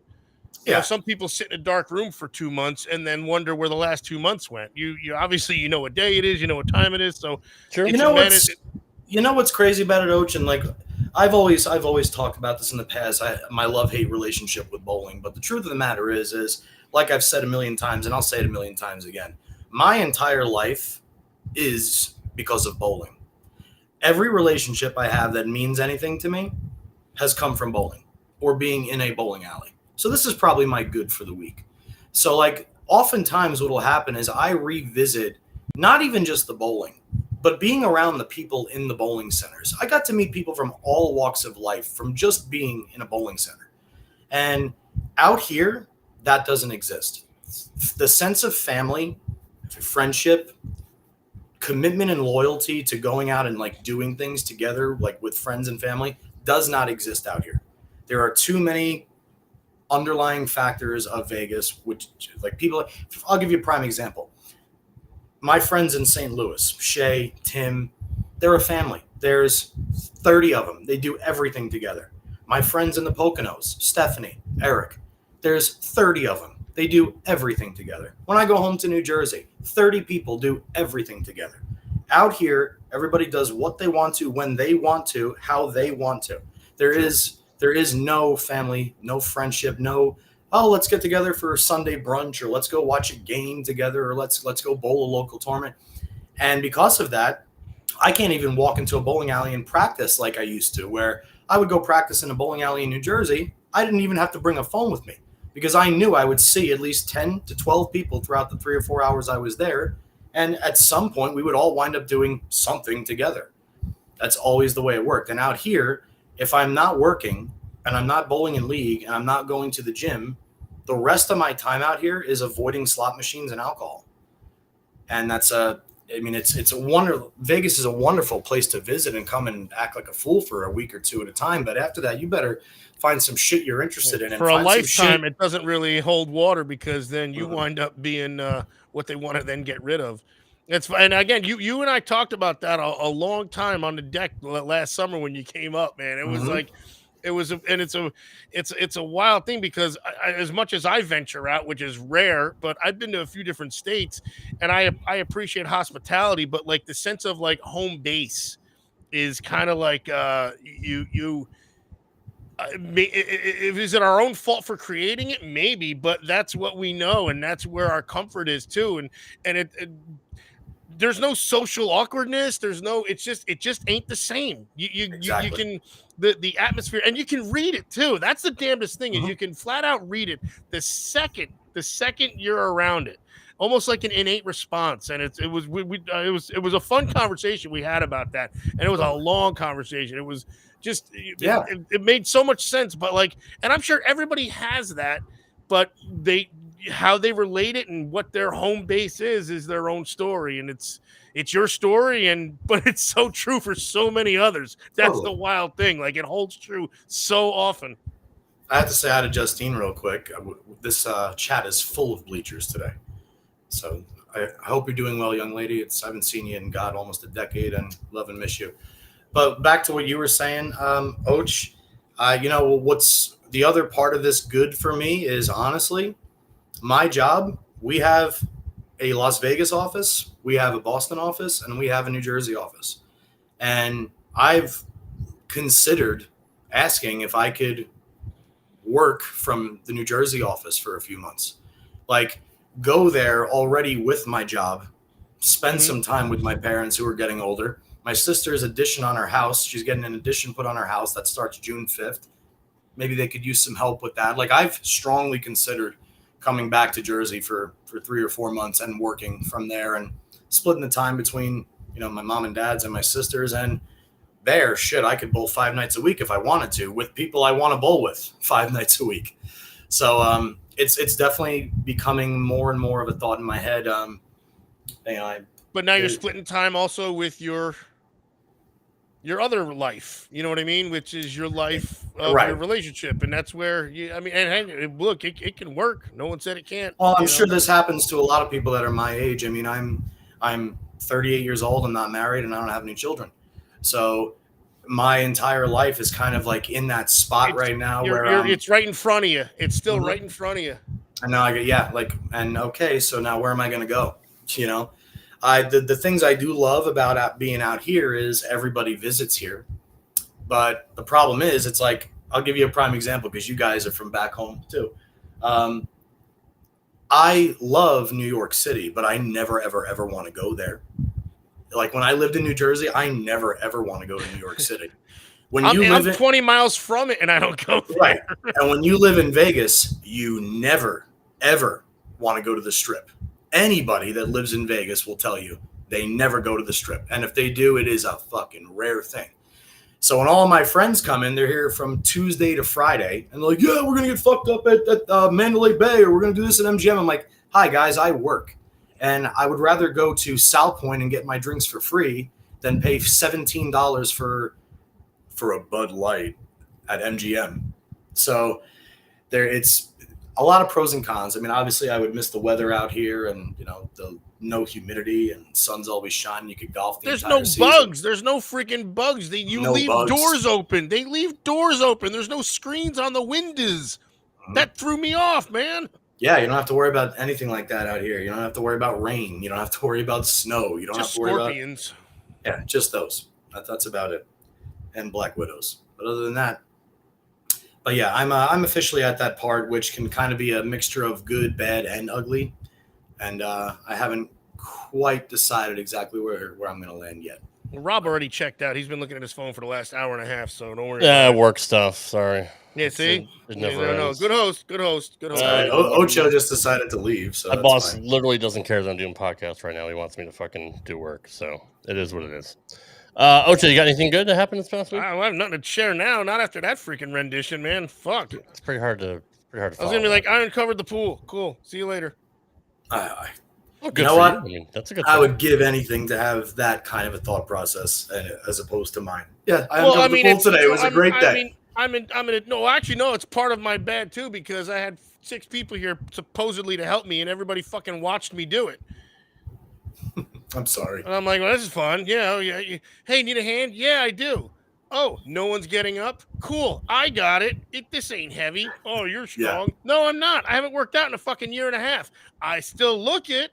Yeah. Some people sit in a dark room for 2 months and then wonder where the last 2 months went. You obviously what day it is, what time it is. So sure. You know what's crazy about it, Oach, and like I've always talked about this in the past. My love-hate relationship with bowling, but the truth of the matter is like I've said a million times, and I'll say it a million times again. My entire life is because of bowling. Every relationship I have that means anything to me has come from bowling or being in a bowling alley. So this is probably my good for the week. So like oftentimes what will happen is I revisit not even just the bowling, but being around the people in the bowling centers. I got to meet people from all walks of life from just being in a bowling center. And out here, that doesn't exist. The sense of family, friendship, commitment and loyalty to going out and like doing things together, like with friends and family, does not exist out here. There are too many underlying factors of Vegas, which like people, I'll give you a prime example. My friends in St. Louis, Shay, Tim, they're a family. There's 30 of them. They do everything together. My friends in the Poconos, Stephanie, Eric, there's 30 of them. They do everything together. When I go home to New Jersey, 30 people do everything together. Out here, everybody does what they want to, when they want to, how they want to. There is no family, no friendship, no, oh, let's get together for Sunday brunch, or let's go watch a game together, or let's go bowl a local tournament. And because of that, I can't even walk into a bowling alley and practice like I used to, where I would go practice in a bowling alley in New Jersey. I didn't even have to bring a phone with me because I knew I would see at least 10 to 12 people throughout the 3 or 4 hours I was there. And at some point, we would all wind up doing something together. That's always the way it worked. And out here, if I'm not working and I'm not bowling in league and I'm not going to the gym, the rest of my time out here is avoiding slot machines and alcohol. And that's it's a wonderful, Vegas is a wonderful place to visit and come and act like a fool for a week or two at a time. But after that, you better find some shit you're interested in. For a lifetime, it doesn't really hold water, because then you wind up being what they want to then get rid of. And again, you and I talked about that a long time on the deck last summer when you came up, man. It was like, it's a wild thing, because as much as I venture out, which is rare, but I've been to a few different states, and I appreciate hospitality, but like the sense of like home base is kind of like is it our own fault for creating it? Maybe, but that's what we know, and that's where our comfort is too. And it there's no social awkwardness. It just ain't the same. Exactly. You can the atmosphere, and you can read it too. That's the damnedest thing, is you can flat out read it the second you're around it, almost like an innate response. And it was a fun conversation we had about that, and it was a long conversation. It was just it made so much sense. But like, and I'm sure everybody has that, but how they relate it and what their home base is their own story, and it's your story, but it's so true for so many others. That's the wild thing. Like, it holds true so often. I have to say hi to Justine real quick. This chat is full of bleachers today, so I hope you're doing well, young lady. I haven't seen you in God almost a decade, and love and miss you. But back to what you were saying, Och. What's the other part of this good for me is, honestly, my job. We have a Las Vegas office, we have a Boston office, and we have a New Jersey office. And I've considered asking if I could work from the New Jersey office for a few months. Like, go there already with my job, spend some time with my parents who are getting older. My sister's addition on her house, she's getting an addition put on her house that starts June 5th. Maybe they could use some help with that. Like, I've strongly considered coming back to Jersey for 3 or 4 months and working from there, and splitting the time between, my mom and dad's and my sisters. And there, I could bowl 5 nights a week if I wanted to, with people I want to bowl with 5 nights a week. So it's definitely becoming more and more of a thought in my head. But now you're splitting time also with your other life, you know what I mean? Which is your life of your relationship. And that's where and look, it can work. No one said it can't. Well, I'm sure this happens to a lot of people that are my age. I mean, I'm 38 years old. I'm not married, and I don't have any children. So my entire life is kind of like in that spot right now where it's right in front of you. It's still right in front of you. And now so now where am I going to go? The things I do love about being out here is everybody visits here. But the problem is, it's like, I'll give you a prime example because you guys are from back home too. I love New York City, but I never, ever, ever want to go there. Like, when I lived in New Jersey, I never, ever want to go to New York City. I'm 20 miles from it, and I don't go there. Right. And when you live in Vegas, you never, ever want to go to the Strip. Anybody that lives in Vegas will tell you they never go to the Strip. And if they do, it is a fucking rare thing. So when all of my friends come in, they're here from Tuesday to Friday, and they're like, we're going to get fucked up at Mandalay Bay, or we're going to do this at MGM. I'm like, hi, guys, I work. And I would rather go to South Point and get my drinks for free than pay $17 for a Bud Light at MGM. So it's a lot of pros and cons. I mean, obviously I would miss the weather out here and, the no humidity and sun's always shining. You could golf the There's entire no season. bugs. There's no freaking bugs. No Leave bugs. doors open. They leave doors open. There's no screens on the windows. That threw me off, man. Yeah, you don't have to worry about anything like that out here. You don't have to worry about rain. You don't have to worry about snow. You don't Just have to worry scorpions. about just those. That's about it. And black widows. But other than that, but yeah, I'm officially at that part, which can kind of be a mixture of good, bad, and ugly. And I haven't quite decided exactly where I'm going to land yet. Well, Rob already checked out. He's been looking at his phone for the last hour and a half, so don't worry. about it. Work stuff. Sorry. Yeah, see? It never ends. Good host. Good host. Good host. All right, Ocho just decided to leave. So My that's boss fine. literally doesn't care that I'm doing podcasts right now. He wants me to fucking do work. So it is what it is. Ocho, you got anything good that happened this past week? I have nothing to share now. Not after that freaking rendition, man. Fuck. It's pretty hard to I was follow. gonna be like, I uncovered the pool. Cool. See you later. Well, You know for what? I mean, that's a good I thing. would give anything to have that kind of a thought process as opposed to mine. Yeah, I Well, uncovered the pool today. It was a great day. It's part of my bad too because I had 6 people here supposedly to help me, and everybody fucking watched me do it. I'm sorry. And I'm like, well, this is fun. Yeah, hey, need a hand? Yeah, I do. Oh, no one's getting up? Cool. I got it. This ain't heavy. Oh, you're strong. Yeah. No, I'm not. I haven't worked out in a fucking year and a half. I still look it,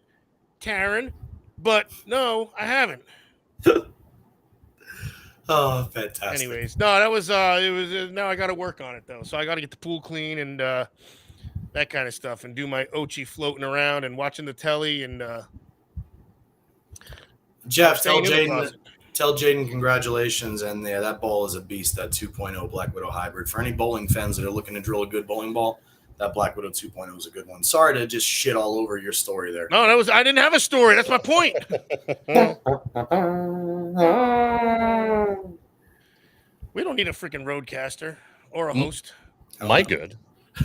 Karen, but no, I haven't. Oh, fantastic. Anyways, no, that was now I got to work on it though. So I got to get the pool clean and that kind of stuff and do my Ochi floating around and watching the telly and Jeff, tell staying in the Jaden, closet. tell Jaden congratulations. And yeah, that ball is a beast, that 2.0 Black Widow hybrid. For any bowling fans that are looking to drill a good bowling ball, that Black Widow 2.0 is a good one. Sorry to just shit all over your story there. No, I didn't have a story. That's my point. We don't need a freaking roadcaster or a host. My good.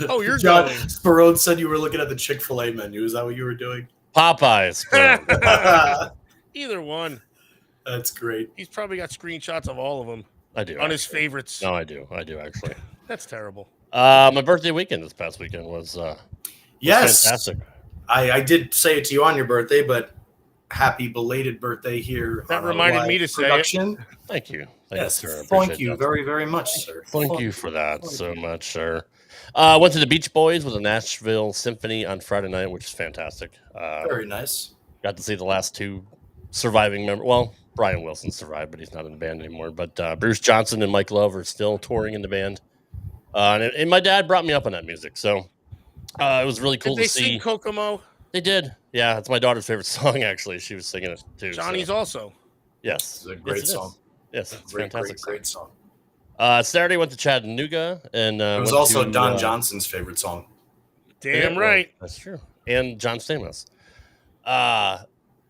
Oh, you're John going. Sparode said you were looking at the Chick-fil-A menu. Is that what you were doing? Popeyes. bro. Either one. That's great. He's probably got screenshots of all of them I do. on his actually. favorites. No, I do. I do actually. That's terrible. My birthday weekend this past weekend was Yes. fantastic. I did say it to you on your birthday, but happy belated birthday here. That on our reminded live me to say it. production. Thank you. Yes, you, sir. I thank appreciate you that. very, very much, sir. Thank you for that so much, sir. Went to the Beach Boys with the Nashville Symphony on Friday night, which is fantastic. Very nice. Got to see the last 2 surviving members. Well, Brian Wilson survived, but he's not in the band anymore. But Bruce Johnson and Mike Love are still touring in the band. And my dad brought me up on that music, so it was really cool Did they to see. sing Kokomo? They did. Yeah, it's my daughter's favorite song, actually. She was singing it, too. Johnny's so. also. Yes. It's a great Yes, it is. song. Yes, it's a Great, fantastic great song. Saturday went to Chattanooga, and It was went also to, Don Johnson's favorite song. Damn right. That's true. And John Stamos.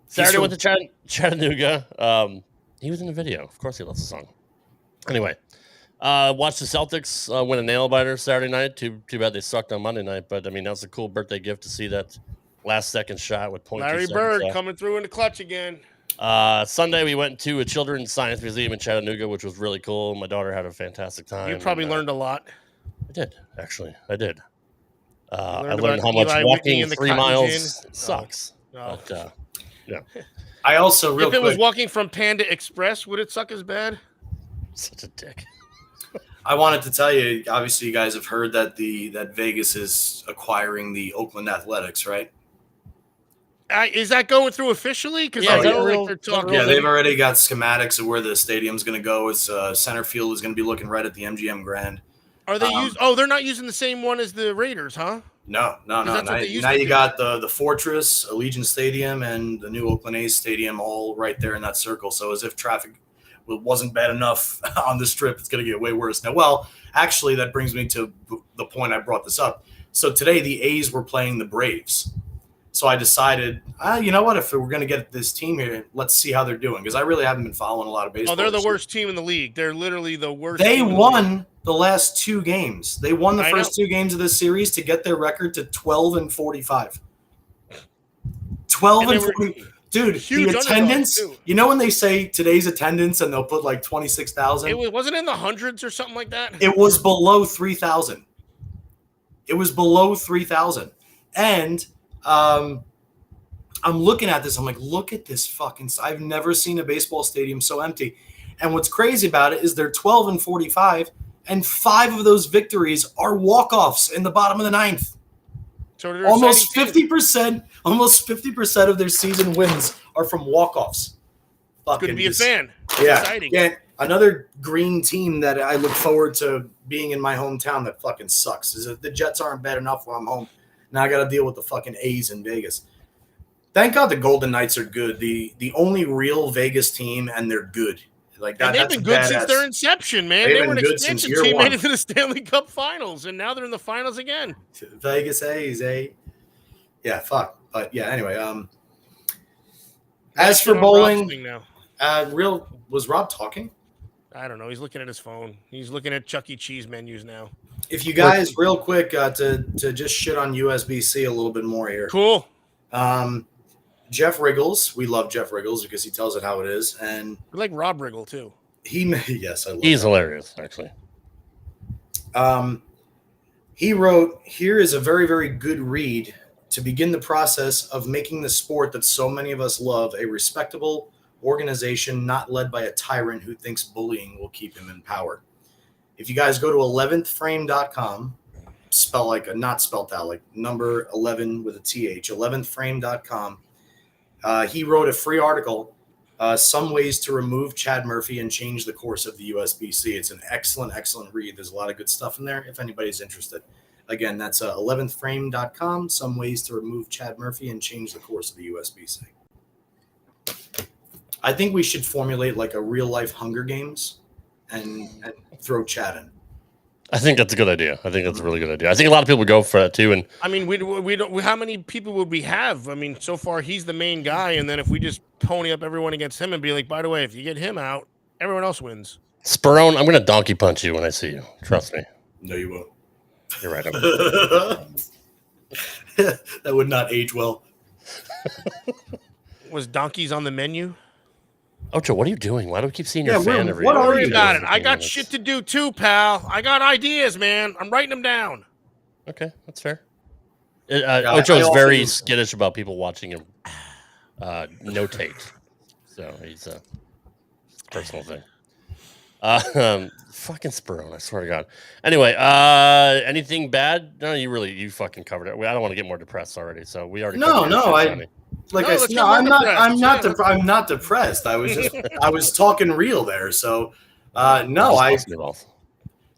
Saturday went to Chattanooga. He was in the video. Of course, he loves the song. Anyway, watched the Celtics win a nail biter Saturday night. Too bad they sucked on Monday night. But I mean, that was a cool birthday gift to see that last second shot with 0.2 Larry seconds Bird left. coming through in the clutch again. Sunday we went to a children's science museum in Chattanooga, which was really cool. My daughter had a fantastic time. You probably learned a lot. I did, actually. I did. I learned learned about how much Eli Whitney walking and the 3 cotton miles gin. sucks. Oh. But, yeah, I also, real If it quick, was walking from Panda Express, would it suck as bad? such a dick. I wanted to tell you, obviously you guys have heard that that Vegas is acquiring the Oakland Athletics, right? Is that going through officially? Because Yeah, I is that know real? like they're Is that talking. real? Yeah, they've already got schematics of where the stadium's going to go. It's center field is going to be looking right at the MGM Grand. Are they they're not using the same one as the Raiders, huh? No. That's what Now, they used now to you do. got the Fortress, Allegiant Stadium, and the new Oakland A's Stadium all right there in that circle. So as if traffic wasn't bad enough on the strip, it's going to get way worse. Now, well, actually, that brings me to the point I brought this up. So today the A's were playing the Braves. So I decided, you know what? If we're going to get this team here, let's see how they're doing. Because I really haven't been following a lot of baseball. Oh, they're the this year. worst team in the league. They're literally the worst. They team in the league. won the last 2 games. They won the I first 2 games of this series to get their record to 12-45. 12 and they were 40. Dude, huge the underdogs, attendance, too. you know when they say today's attendance and they'll put like 26,000? It wasn't in the hundreds or something like that. It was below 3,000. It was below 3,000. And I'm looking at this. I'm like, look at this fucking. I've never seen a baseball stadium so empty. And what's crazy about it is they're 12 and 45, and 5 of those victories are walk-offs in the bottom of the ninth. So they're Almost exciting teams. 50%. Almost 50% of their season wins are from walk-offs. Good to be a fan. Yeah, Exciting. yeah. Another green team that I look forward to being in my hometown that fucking sucks is that the Jets aren't bad enough when I'm home. Now I got to deal with the fucking A's in Vegas. Thank God the Golden Knights are good. The only real Vegas team, and they're good. Like that, And they've that's been good since badass. their inception, man. They've They been were an good since expansion year team, one. made it to the Stanley Cup Finals, and now they're in the finals again. Vegas A's, eh? Yeah, fuck. But yeah, anyway. As for bowling, now. was Rob talking? I don't know. He's looking at his phone. He's looking at Chuck E. Cheese menus now. If you guys, real quick, to just shit on USBC a little bit more here. Cool. Jeff Riggles, we love Jeff Riggles because he tells it how it is, and We like Rob Riggle, too. yes, I love. He's hilarious, actually. He wrote, "Here is a very, very good read to begin the process of making the sport that so many of us love a respectable organization, not led by a tyrant who thinks bullying will keep him in power." If you guys go to 11thframe.com, spell like a not spelled out, like number 11 with a TH, 11thframe.com, he wrote a free article, Some Ways to Remove Chad Murphy and Change the Course of the USBC. It's an excellent, excellent read. There's a lot of good stuff in there if anybody's interested. Again, that's 11thframe.com, Some Ways to Remove Chad Murphy and Change the Course of the USBC. I think we should formulate like a real-life Hunger Games and throw Chad in. I think that's a good idea. I think that's a really good idea. I think a lot of people would go for that too. And I mean, we don't. How many people would we have? I mean, so far he's the main guy, and then if we just pony up everyone against him and be like, by the way, if you get him out, everyone else wins. Sperone, I'm going to donkey punch you when I see you. Trust me. No, you won't. You're right. That would not age well. Was donkeys on the menu? Ocho, what are you doing? Why do we keep seeing your Yeah, fan what every are Don't you worry doing? about it. I got minutes? shit to do too, pal. I got ideas, man. I'm writing them down. Okay, that's fair. I Ocho is also very do- skittish about people watching him notate. So he's a personal thing. Fucking Sperone, I swear to God. Anyway, anything bad? No, you fucking covered it. I don't want to get more depressed already. So we already No, covered your no, shit, I Johnny. like No, I let's said, get no, more I'm not. depressed. I'm not. Yeah. I'm not depressed. I was just. I was talking real there. So, no, Just I. busting your balls.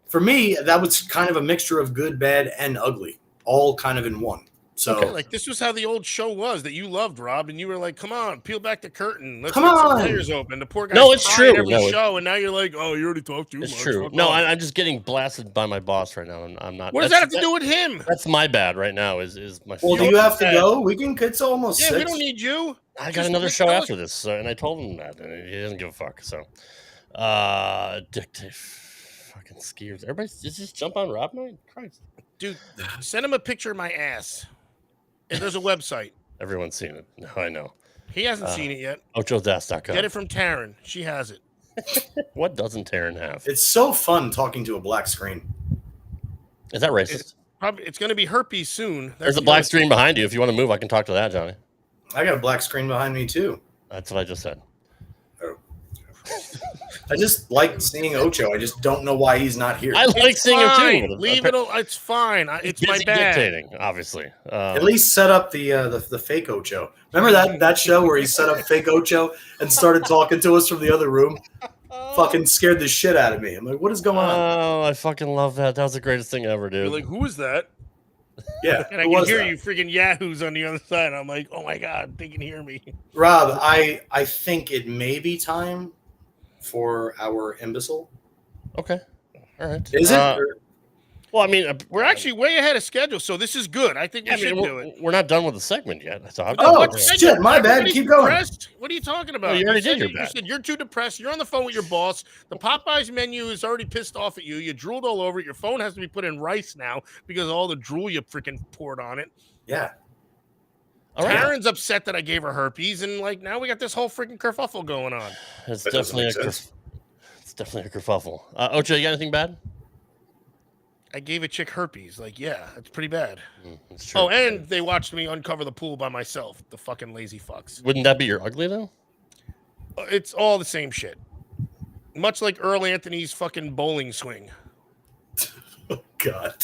For me, that was kind of a mixture of good, bad, and ugly, all kind of in one. So, Okay. Like this was how the old show was that you loved, Rob, and you were like, "Come on, peel back the curtain. Let's Come get some on." players open." The poor guy. No, it's true. Every No, show, and now you're like, "Oh, you already talked too It's much." true. Fuck No, off." I'm just getting blasted by my boss right now. And I'm not. What does that have to do with him? That's my bad right now. Is my. well, do fault. you have to go? We can. It's almost Yeah, 6. we don't need you. I got Just another just show tell us- after this, and I told him that, and he doesn't give a fuck. So, addictive, fucking skiers. Everybody, just jump on Rob night. Christ, Dude, send him a picture of my ass. And there's a website. everyone's seen it. No, I know. He hasn't seen it yet. OchoDas.com. Get it from Taryn. She has it. What doesn't Taryn have? It's so fun talking to a black screen. Is that racist? Probably it's going to be herpes soon. That's There's a the black other- screen behind you. If you want to move, I can talk to that, Johnny. I got a black screen behind me too. That's what I just said. I just like seeing Ocho. I just don't know why he's not here. I like It's seeing him fine. too. Leave it. It's fine. It's my Busy bad. dictating, obviously. At least set up the fake Ocho. Remember that show where he set up fake Ocho and started talking to us from the other room? Fucking scared the shit out of me. I'm like, what is going on? Oh, I fucking love that. That was the greatest thing ever, dude. You're like, who is that? Yeah, And I who can was hear that? you freaking yahoos on the other side. I'm like, oh my god, they can hear me. Rob, I think it may be time for our imbecile. Okay. All right. Is it? Or- Well, I mean, We're actually way ahead of schedule, so this is good. I think we should do it. we're not done with the segment yet. So I'm Oh, yeah. shit, my bad. Everybody's Keep going. depressed? What are you talking about? No, you already said did your you bad. said you're too depressed. You're on the phone with your boss. The Popeyes menu is already pissed off at you. You drooled all over it. Your phone has to be put in rice now because of all the drool you freaking poured on it. Yeah. All right. Taryn's upset that I gave her herpes, and like now we got this whole freaking kerfuffle going on. It's That doesn't definitely make a sense. it's definitely a kerfuffle. Ocho, you got anything bad? I gave a chick herpes. Like, yeah, it's pretty bad. It's true. Oh, and they watched me uncover the pool by myself. The fucking lazy fucks. Wouldn't that be your ugly though? It's all the same shit. Much like Earl Anthony's fucking bowling swing. Oh, God.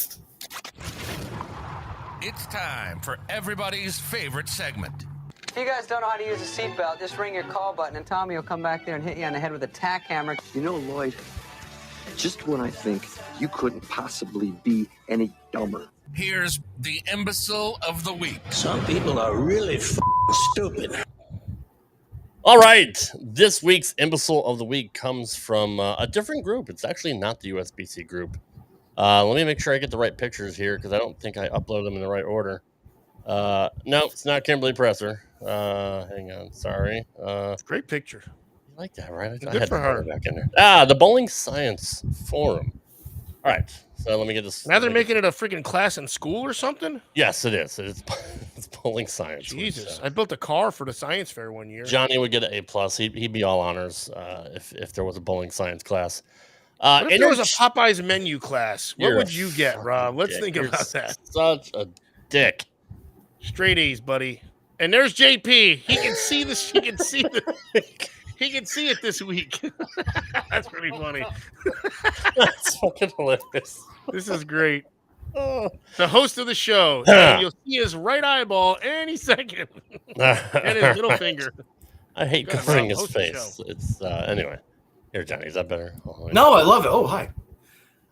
It's time for everybody's favorite segment. If you guys don't know how to use a seatbelt, just ring your call button and Tommy will come back there and hit you on the head with a tack hammer. You know, Lloyd, just when I think you couldn't possibly be any dumber. Here's the Imbecile of the Week. Some people are really stupid. All right. This week's Imbecile of the Week comes from a different group. It's actually not the USBC group. Let me make sure I get the right pictures here because I don't think I uploaded them in the right order. No, it's not Kimberly Presser. Hang on. Sorry. Great picture. You like that, right? I Good had for to her. put it back in there. The Bowling Science Forum. All right. So let me get this. Now they're making it a freaking class in school or something? Yes, it is. It's Bowling Science. Jesus. Which, I built a car for the science fair one year. Johnny would get an A+. He'd be all honors if there was a bowling science class. What if there was a Popeyes menu class? What You're would a you get, Rob? Let's dick. think You're about that. Such a dick. Straight A's, buddy. And there's JP. He can see this. He can see he can see it this week. That's pretty funny. That's fucking hilarious. This is great. Oh. The host of the show. And you'll see his right eyeball any second. And his middle finger. I hate Go ahead, covering Rob, his host the face. It's anyway. Here, Johnny, is that better? No, I love it. Oh, hi.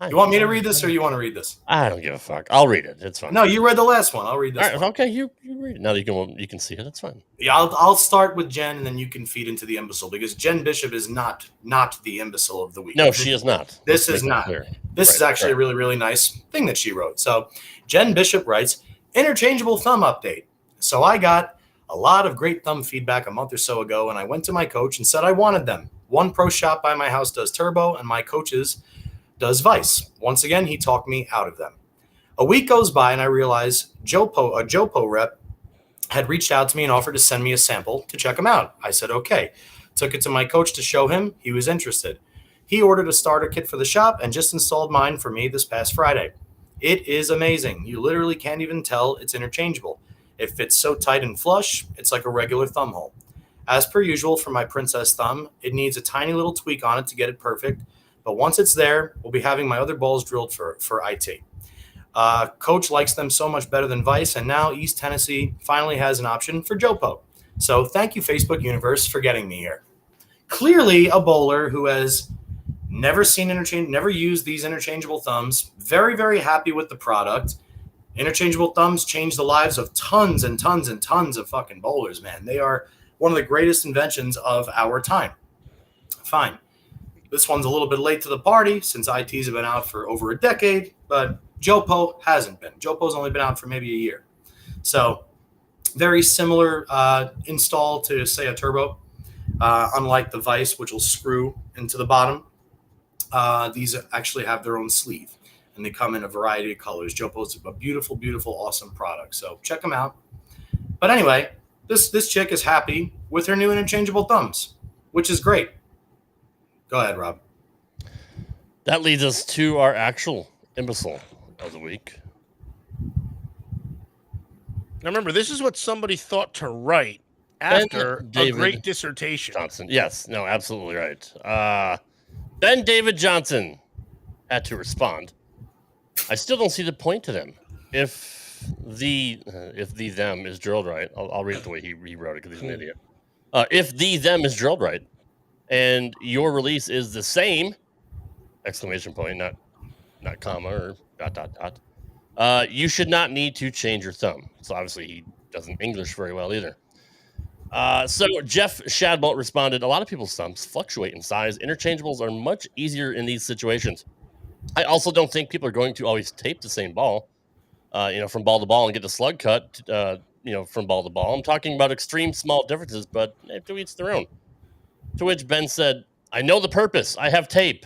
Hi, You want me to Johnny. read this or you want to read this? I don't give a fuck. I'll read it. It's fine. No, you read the last one. I'll read this All right, one. okay, you read it. Now that you can see it, that's fine. Yeah, I'll start with Jen, and then you can feed into the imbecile because Jen Bishop is not the imbecile of the week. No, she is not. This Let's is make that not. clear. This Right, is actually right. a really, really nice thing that she wrote. So Jen Bishop writes, interchangeable thumb update. So I got a lot of great thumb feedback a month or so ago, and I went to my coach and said I wanted them. One pro shop by my house does turbo, and my coach's does vice. Once again, he talked me out of them. A week goes by, and I realize a Jopo rep had reached out to me and offered to send me a sample to check him out. I said, okay. Took it to my coach to show him. He was interested. He ordered a starter kit for the shop and just installed mine for me this past Friday. It is amazing. You literally can't even tell it's interchangeable. It fits so tight and flush, it's like a regular thumb hole. As per usual for my princess thumb, it needs a tiny little tweak on it to get it perfect. But once it's there, we'll be having my other balls drilled for IT. Coach likes them so much better than Vice, and now East Tennessee finally has an option for Jopo. So thank you, Facebook Universe, for getting me here. Clearly a bowler who has never used these interchangeable thumbs. Very, very happy with the product. Interchangeable thumbs change the lives of tons and tons and tons of fucking bowlers, man. They are one of the greatest inventions of our time. Fine. This one's a little bit late to the party since ITs have been out for over a decade, but Jopo hasn't been. Jopo's only been out for maybe a year. So very similar install to, say, a turbo. Unlike the Vice, which will screw into the bottom, these actually have their own sleeve, and they come in a variety of colors. Jopo's a beautiful, beautiful, awesome product. So check them out. But anyway, this chick is happy with her new interchangeable thumbs, which is great. Go ahead, Rob. That leads us to our actual imbecile of the week. Now remember, this is what somebody thought to write after a great dissertation. Johnson. Yes, no, absolutely right. Then David Johnson had to respond. I still don't see the point to them. If the them is drilled right, I'll read it the way he wrote it because he's an idiot. If the them is drilled right, and your release is the same, exclamation point, not comma or ... you should not need to change your thumb. So obviously he doesn't English very well either. So Jeff Shadbolt responded, a lot of people's thumbs fluctuate in size. Interchangeables are much easier in these situations. I also don't think people are going to always tape the same ball, from ball to ball and get the slug cut, from ball to ball. I'm talking about extreme small differences, but to each their own. To which Ben said, I know the purpose. I have tape.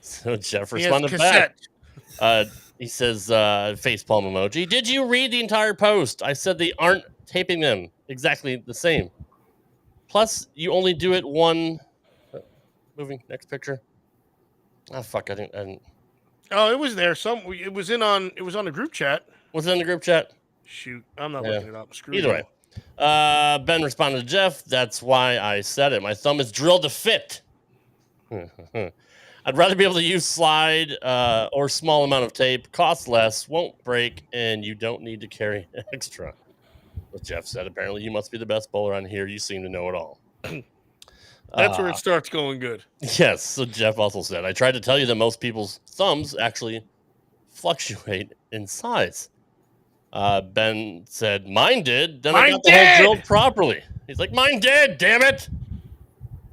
So Jeff responded back. He says, facepalm emoji. Did you read the entire post? I said they aren't taping them exactly the same. Plus, you only do it one. Moving next picture. Oh fuck! I didn't. Oh, it was there. It was on the group chat. Was it in the group chat? Shoot, I'm not looking it up. Screw Either you. way, Ben responded to Jeff. That's why I said it. My thumb is drilled to fit. I'd rather be able to use slide or small amount of tape. Costs less, won't break, and you don't need to carry extra. What Jeff said. Apparently, you must be the best bowler on here. You seem to know it all. That's where it starts going good. Yes. So Jeff also said, I tried to tell you that most people's thumbs actually fluctuate in size. Ben said, mine did. Then I got the hole drilled properly. He's like, mine did, damn it.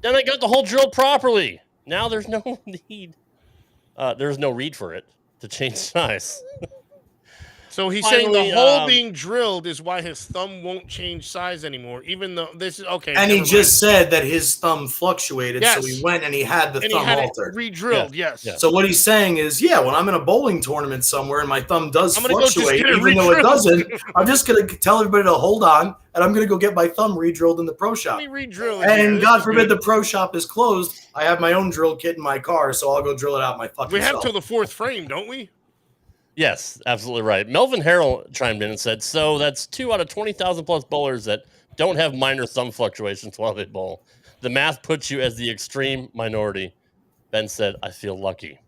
Then I got the hole drilled properly. Now there's no need. There's no read for it to change size. So he's saying the hole being drilled is why his thumb won't change size anymore, even though this is okay. And he just said that his thumb fluctuated, yes. So he went and he had the thumb altered. Re-drilled, yes. So what he's saying is, when I'm in a bowling tournament somewhere and my thumb does fluctuate, even though it doesn't, I'm just going to tell everybody to hold on, and I'm going to go get my thumb re-drilled in the pro shop. Let me re-drill it. And God forbid the pro shop is closed. I have my own drill kit in my car, so I'll go drill it out my fucking We have self. till the fourth frame, don't we? Yes, absolutely right. Melvin Harrell chimed in and said, so that's 2 out of 20,000 plus bowlers that don't have minor thumb fluctuations while they bowl. The math puts you as the extreme minority. Ben said, I feel lucky.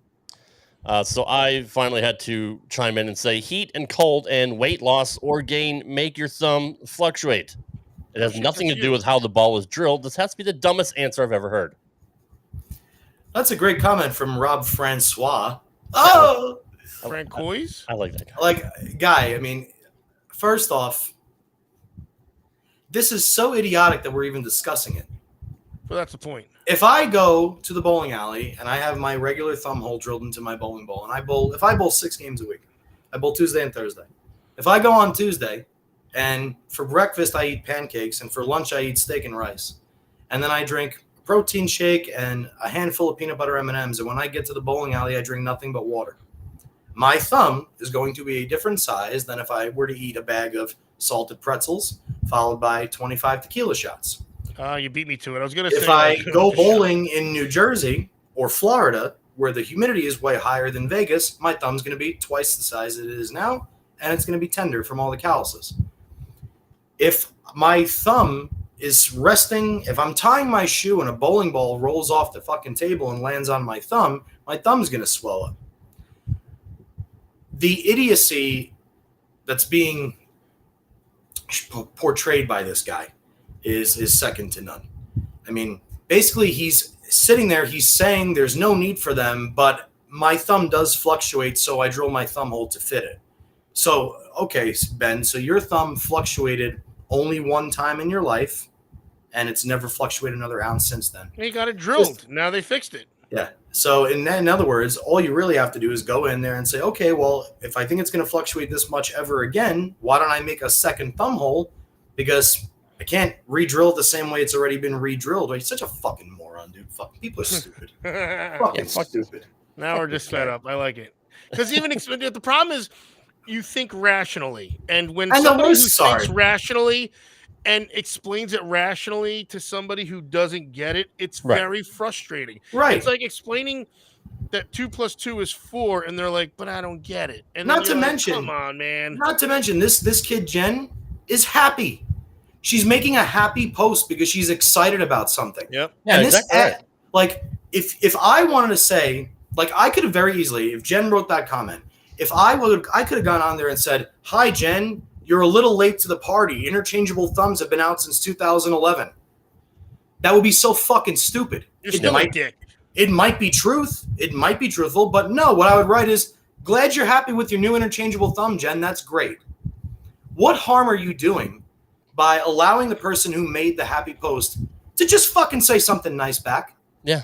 So I finally had to chime in and say, heat and cold and weight loss or gain make your thumb fluctuate. It has nothing to do with how the ball is drilled. This has to be the dumbest answer I've ever heard. That's a great comment from Rob Francois. Oh! Francois? I like that guy. Guy, I mean, first off, this is so idiotic that we're even discussing it. Well, that's the point. If I go to the bowling alley and I have my regular thumb hole drilled into my bowling ball, and if I bowl 6 games a week, I bowl Tuesday and Thursday. If I go on Tuesday and for breakfast I eat pancakes and for lunch I eat steak and rice, and then I drink a protein shake and a handful of peanut butter M&Ms, and when I get to the bowling alley I drink nothing but water. My thumb is going to be a different size than if I were to eat a bag of salted pretzels followed by 25 tequila shots. You beat me to it. I was going to say. If I go bowling in New Jersey or Florida, where the humidity is way higher than Vegas, my thumb's going to be twice the size it is now, and it's going to be tender from all the calluses. If my thumb is resting, if I'm tying my shoe and a bowling ball rolls off the fucking table and lands on my thumb's going to swell up. The idiocy that's being portrayed by this guy is second to none. I mean, basically he's sitting there, he's saying there's no need for them, but my thumb does fluctuate, so I drill my thumb hole to fit it. So, okay, Ben, so your thumb fluctuated only one time in your life, and it's never fluctuated another ounce since then. He got it drilled. Now they fixed it. Yeah. So in other words, all you really have to do is go in there and say, okay, well, if I think it's going to fluctuate this much ever again, why don't I make a second thumb hole? Because I can't re-drill it the same way it's already been re-drilled. He's such a fucking moron, dude. Fucking people are stupid. Fucking stupid. Now we're just fed up. I like it. Because even the problem is you think rationally. And when somebody who thinks rationally and explains it rationally to somebody who doesn't get it, it's very frustrating. Right. It's like explaining that 2 + 2 is 4, and they're like, but I don't get it. And not to mention, come on, man. Not to mention, this kid, Jen, is happy. She's making a happy post because she's excited about something. Yep. Yeah, and exactly right. Like, if I wanted to say, like, I could have very easily, if Jen wrote that comment, I could have gone on there and said, hi, Jen, you're a little late to the party. Interchangeable thumbs have been out since 2011. That would be so fucking stupid. You're still a dick. It might be truth. It might be truthful. But no, what I would write is, glad you're happy with your new interchangeable thumb, Jen. That's great. What harm are you doing by allowing the person who made the happy post to just fucking say something nice back? Yeah.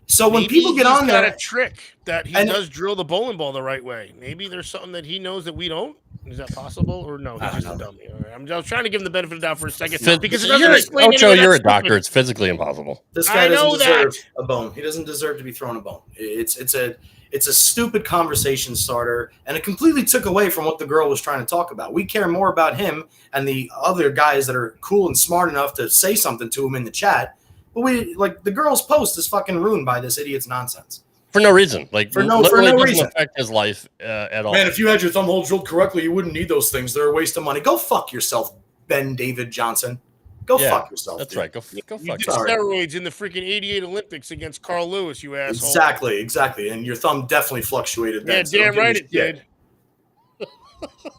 So when people get on there, got a trick that he does drill the bowling ball the right way. Maybe there's something that he knows that we don't. Is that possible or no? He's just a dummy. All right. I was trying to give him the benefit of the doubt for a second because it doesn't explain Ocho, any of you're a that stuff. doctor. It's physically impossible. This guy doesn't know deserve that. a bone. He doesn't deserve to be thrown a bone. It's a stupid conversation starter, and it completely took away from what the girl was trying to talk about. We care more about him and the other guys that are cool and smart enough to say something to him in the chat. But the girl's post is fucking ruined by this idiot's nonsense. For no reason. Like, for no doesn't reason. affect his life at all. Man, if you had your thumb hole drilled correctly, you wouldn't need those things. They're a waste of money. Go fuck yourself, Ben David Johnson. Go fuck yourself. That's dude. right. Go You fuck did yourself. steroids in the freaking '88 Olympics against Carl Lewis, you asshole. Exactly. And your thumb definitely fluctuated. Yeah, then, so damn right it shit. did.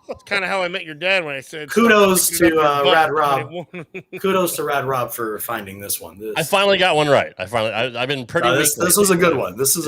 It's kind of how I met your dad when I said. Kudos to Rad Rob. Kudos to Rad Rob for finding this one. I finally got one right. I've been pretty. This was a good one. This is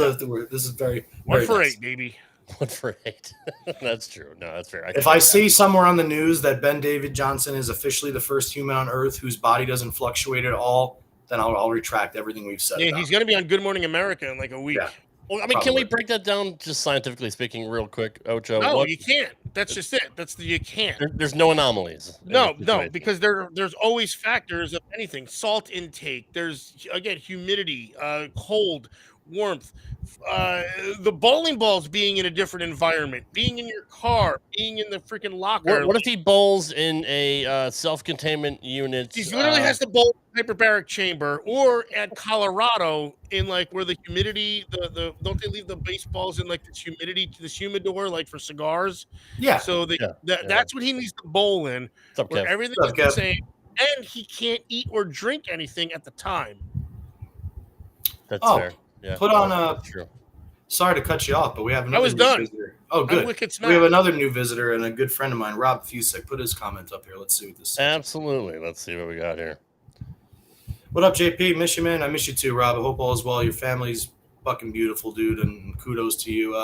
very 1 for nice. 8, baby. 1 for 8. That's true. No, that's fair. If I see somewhere on the news that Ben David Johnson is officially the first human on Earth whose body doesn't fluctuate at all, then I'll retract everything we've said. Yeah, he's going to be on Good Morning America in like a week. Yeah. Well, I mean, can we break that down just scientifically speaking, real quick, Ocho? No, you can't. That's just it. You can't. There's no anomalies. No, because there's always factors of anything. Salt intake. There's again humidity, cold, warmth. The bowling balls being in a different environment, being in your car, being in the freaking locker. What if he bowls in a self-containment unit? He literally has to bowl in a hyperbaric chamber, or at Colorado in like where the humidity, the don't they leave the baseballs in like this humidor like for cigars? Yeah. So that's what he needs to bowl in, where everything is the same, and he can't eat or drink anything at the time. That's fair. Yeah, put on true. Sorry to cut you off, but we have another I was done. visitor. Oh, good. We have another new visitor and a good friend of mine, Rob Fusek. Put his comment up here. Let's see what this says. Absolutely. Let's see what we got here. What up, JP? Miss you, man. I miss you too, Rob. I hope all is well. Your family's fucking beautiful, dude, and kudos to you.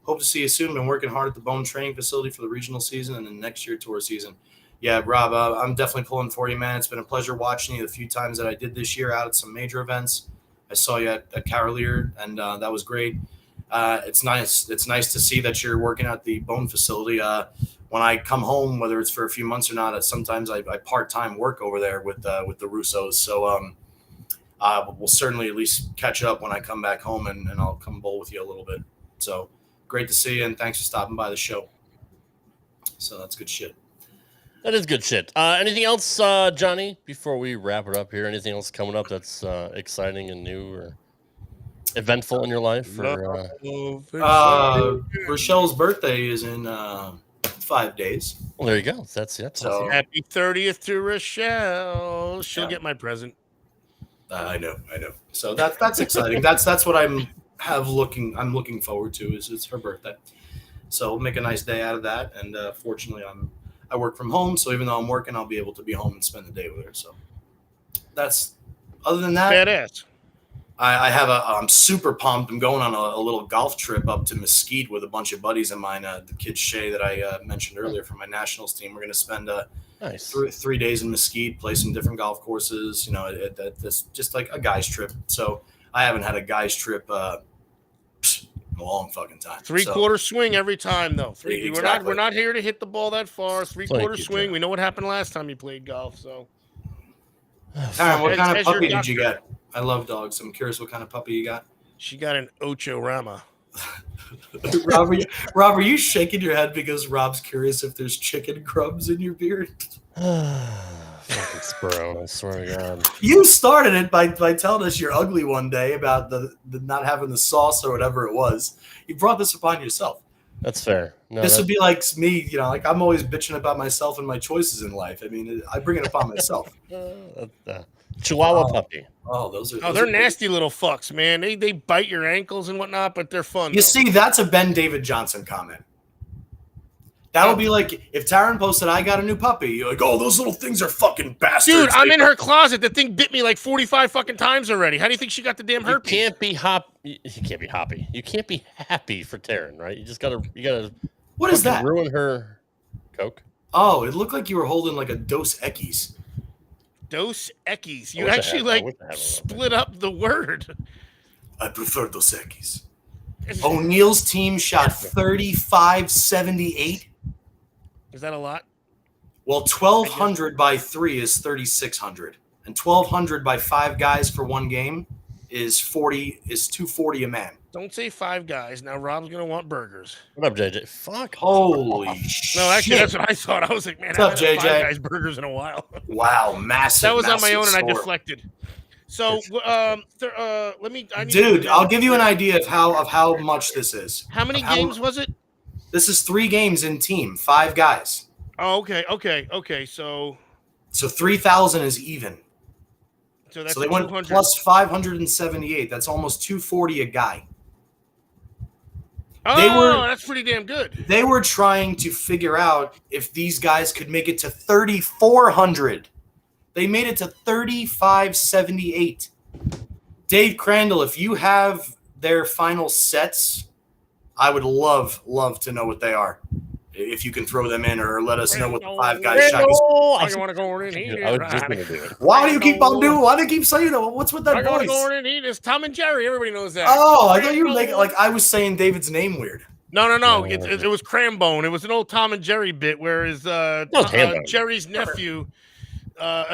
Hope to see you soon. Been working hard at the Bone Training Facility for the regional season and then next year tour season. Yeah, Rob, I'm definitely pulling for you, man. It's been a pleasure watching you the few times that I did this year out at some major events. I saw you at Carolier, and that was great. It's nice. It's nice to see that you're working at the bone facility. When I come home, whether it's for a few months or not, sometimes I part-time work over there with the Russos. So we'll certainly at least catch up when I come back home, and I'll come bowl with you a little bit. So great to see you, and thanks for stopping by the show. So that's good shit. That is good shit. Anything else, Johnny, before we wrap it up here? Anything else coming up that's exciting and new or eventful in your life? Rochelle's birthday is in 5 days. Well, there you go. That's it. So happy 30th to Rochelle. She'll get my present. I know. So that's exciting. that's what I'm looking forward to. Is it's her birthday. So we'll make a nice day out of that. And fortunately, I work from home, so even though I'm working, I'll be able to be home and spend the day with her. So that's other than that, badass. I'm super pumped. I'm going on a little golf trip up to Mesquite with a bunch of buddies of mine, the kid Shay that I mentioned earlier from my nationals team. We're going to spend nice 3 days in Mesquite, play some different golf courses. You know, it's just like a guy's trip. So I haven't had a guy's trip a long fucking time. Three-quarter swing every time, though. Exactly. We're not here to hit the ball that far. Three-quarter swing. Jim. We know what happened last time you played golf. So, Taryn, what kind of puppy did you get? I love dogs. I'm curious what kind of puppy you got. She got an Ocho Rama. Rob, are you shaking your head because Rob's curious if there's chicken crumbs in your beard? Fucking Spro, I swear to God. You started it by telling us you're ugly one day about the not having the sauce or whatever it was. You brought this upon yourself. That's fair. No, this would be like me, like I'm always bitching about myself and my choices in life. I mean, I bring it upon myself. Chihuahua puppy. Oh, those are they're nasty little fucks, man. They bite your ankles and whatnot, but they're fun. You see, that's a Ben David Johnson comment. That would be like if Taryn posted, "I got a new puppy." You're like, "Oh, those little things are fucking bastards." Dude, I'm in her closet. The thing bit me like 45 fucking times already. How do you think she got the damn herpes? You can't be hoppy. You can't be happy for Taryn, right? You gotta. What is that? Ruin her Coke. Oh, it looked like you were holding like a Dos Equis. Dos Equis. You actually split up the word. I prefer Dos Equis. O'Neill's team shot 35-78. Is that a lot? Well, 1,200 by 3 is 3,600, and 1,200 by 5 guys for one game is 240 a man. Don't say 5 guys. Now Rob's gonna want burgers. What up, JJ? Fuck. Holy shit! No, actually, that's what I thought. I was like, man, What's I up, haven't had 5 JJ? guys burgers in a while. Wow, massive. That was on my own, and I score. deflected. So, let me. Dude, I'll give you an idea of how much this is. How many games was it? This is 3 games in team, 5 guys. Oh, okay. So 3,000 is even. So that's So they went 200. plus 578. That's almost 240 a guy. Oh, that's pretty damn good. They were trying to figure out if these guys could make it to 3,400. They made it to 3,578. Dave Crandall, if you have their final sets, I would love to know what they are. If you can throw them in or let us know what the 5 guys shot. I want to go in here. I was just going to do it. Why do you keep on doing? Why do you keep saying that? What's with that I want to voice? go in here. It's Tom and Jerry. Everybody knows that. Oh, I thought you were making like I was saying David's name weird. No. It was Crambone. It was an old Tom and Jerry bit where Jerry's nephew,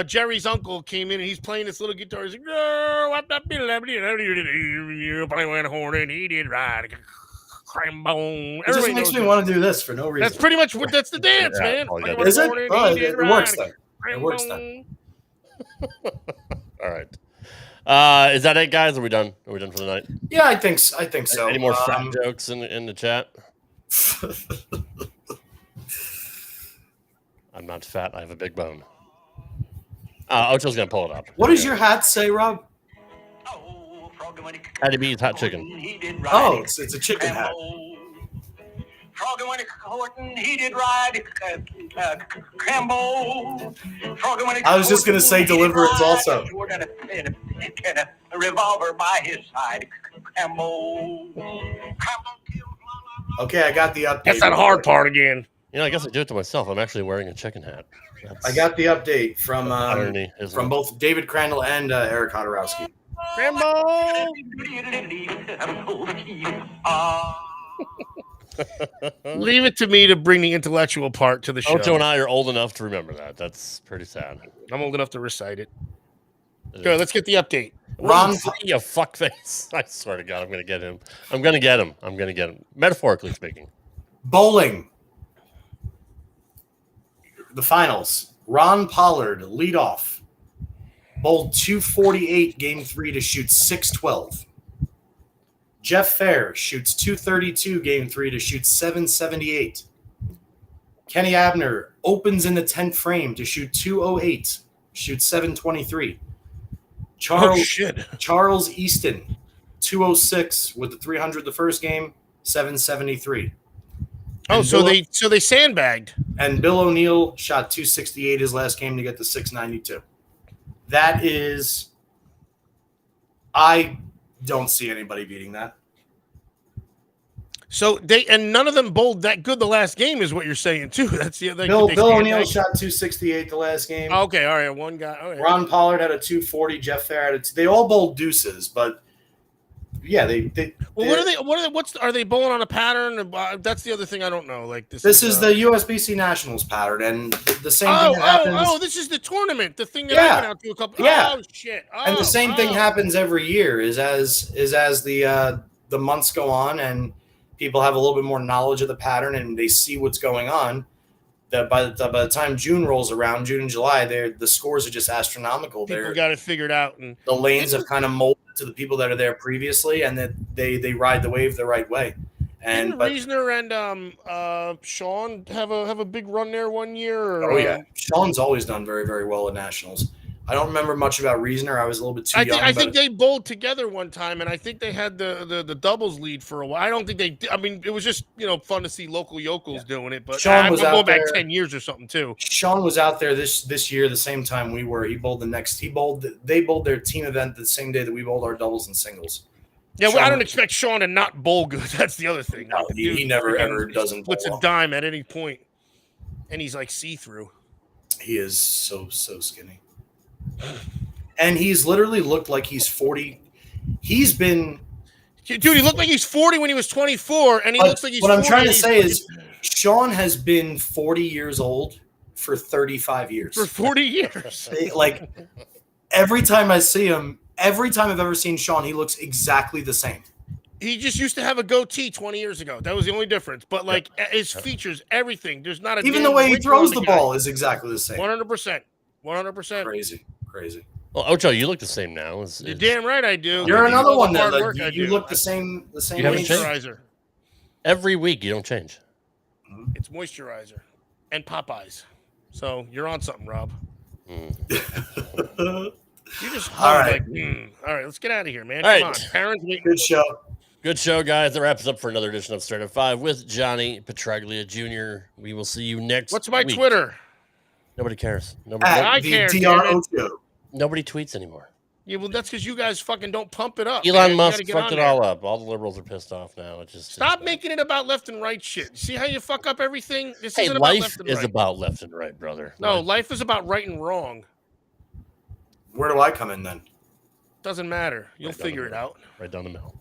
Jerry's uncle came in and he's playing this little guitar. He's like, "Oh, what the playing horn and he did ride." Crambone. It just makes me want to do this for no reason. That's pretty much what that's the dance, man. Is it? Oh, it works then. It works then. All right. Is that it, guys? Are we done? Are we done for the night? Yeah, I think so. Any more fat jokes in the chat? I'm not fat. I have a big bone. Ocho's gonna pull it up. What does your hat say, Rob? Hattie B's hot chicken. Oh, it's a chicken hat. Froggy went a courting, he did ride Crambo. I was just gonna say Deliverance also. A revolver by his side, Crambo. Okay, I got the update. That's that hard part again. You know, I guess I do it to myself. I'm actually wearing a chicken hat. I got the update from from both David Crandall and Eric Hodorowski. Rambo! Leave it to me to bring the intellectual part to the show. Ocho and I are old enough to remember that. That's pretty sad. I'm old enough to recite it. Good, let's get the update. Ron, you fuckface. I swear to God, I'm going to get him. I'm going to get him. Metaphorically speaking. Bowling. The finals. Ron Pollard, leadoff. Bowled 248 game 3 to shoot 612. Jeff Fair shoots 232 game 3 to shoot 778. Kenny Abner opens in the 10th frame to shoot 208, shoots 723. Charles Easton, 206 with the 300 the first game, 773. Oh, so they sandbagged. And Bill O'Neill shot 268 his last game to get to 692. That is, I don't see anybody beating that. So none of them bowled that good the last game, is what you're saying too. That's the other. Bill O'Neill shot 268 the last game. Okay, all right, one guy. All right. Ron Pollard had a 240. Jeff Fair had they all bowled deuces, but yeah, are they bowling on a pattern? That's the other thing I don't know. Like this is the USBC Nationals pattern, and the same thing happens. Oh, this is the tournament. The thing that I went out to a couple. Yeah. Oh shit. And the same thing happens every year. Is as the months go on and people have a little bit more knowledge of the pattern and they see what's going on. That by the time June rolls around, June and July, the scores are just astronomical. People got it figured out, and the lanes have kind of molded to the people that are there previously, and that they ride the wave the right way. And Reisner and Sean have a big run there one year. Oh yeah, Sean's always done very, very well at nationals. I don't remember much about Reisner. I was a little bit too young. I think they bowled together one time, and I think they had the doubles lead for a while. I don't think they. I mean, it was just fun to see local yokels doing it. But Sean was going out back there 10 years or something too. Sean was out there this year the same time we were. He bowled They bowled their team event the same day that we bowled our doubles and singles. Yeah, well, I don't expect Sean to not bowl good. That's the other thing. No, he never ever doesn't. Puts a dime at any point, and he's like see through. He is so skinny. And he's literally looked like he's 40. He's been... Dude, he looked like he's 40 when he was 24, and he looks like he's 40. What I'm trying to say is Sean has been 40 years old for 35 years. For 40 years. Like, every time I see him, every time I've ever seen Sean, he looks exactly the same. He just used to have a goatee 20 years ago. That was the only difference. But, like, his features, everything, there's not a Even damn the way he wrinkle on throws the guy. ball is exactly the same. 100%. 100%. Crazy. Well, Ocho, you look the same now. You're damn right I do. You're another one that hard like, work I you do. look the same You way. haven't changed? Moisturizer. Every week you don't change. It's moisturizer and Popeyes. So you're on something, Rob. You just hung All right. like, All right, let's get out of here, man. All Come right. on. Parents waiting. Good show. Good show, guys. That wraps up for another edition of Straight Up 5 with Johnny Petraglia Jr. We will see you next What's my week. Twitter? Nobody cares. Nobody, I The care, TRO2. nobody tweets anymore. Yeah, well, that's because you guys fucking don't pump it up. Elon man. You Musk gotta get fucked on it there. all up. All the liberals are pissed off now. It just Stop making it about left and right shit. See how you fuck up everything? This Hey, isn't about life left and is right. about left and right, brother. No, life is about right and wrong. Where do I come in then? Doesn't matter. You'll Right down figure the it middle. out. Right down the middle.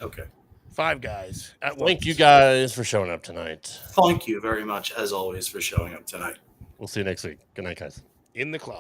Okay. 5 guys at once. Thank you guys for showing up tonight. Thank you very much, as always, for showing up tonight. We'll see you next week. Good night, guys. In the closet.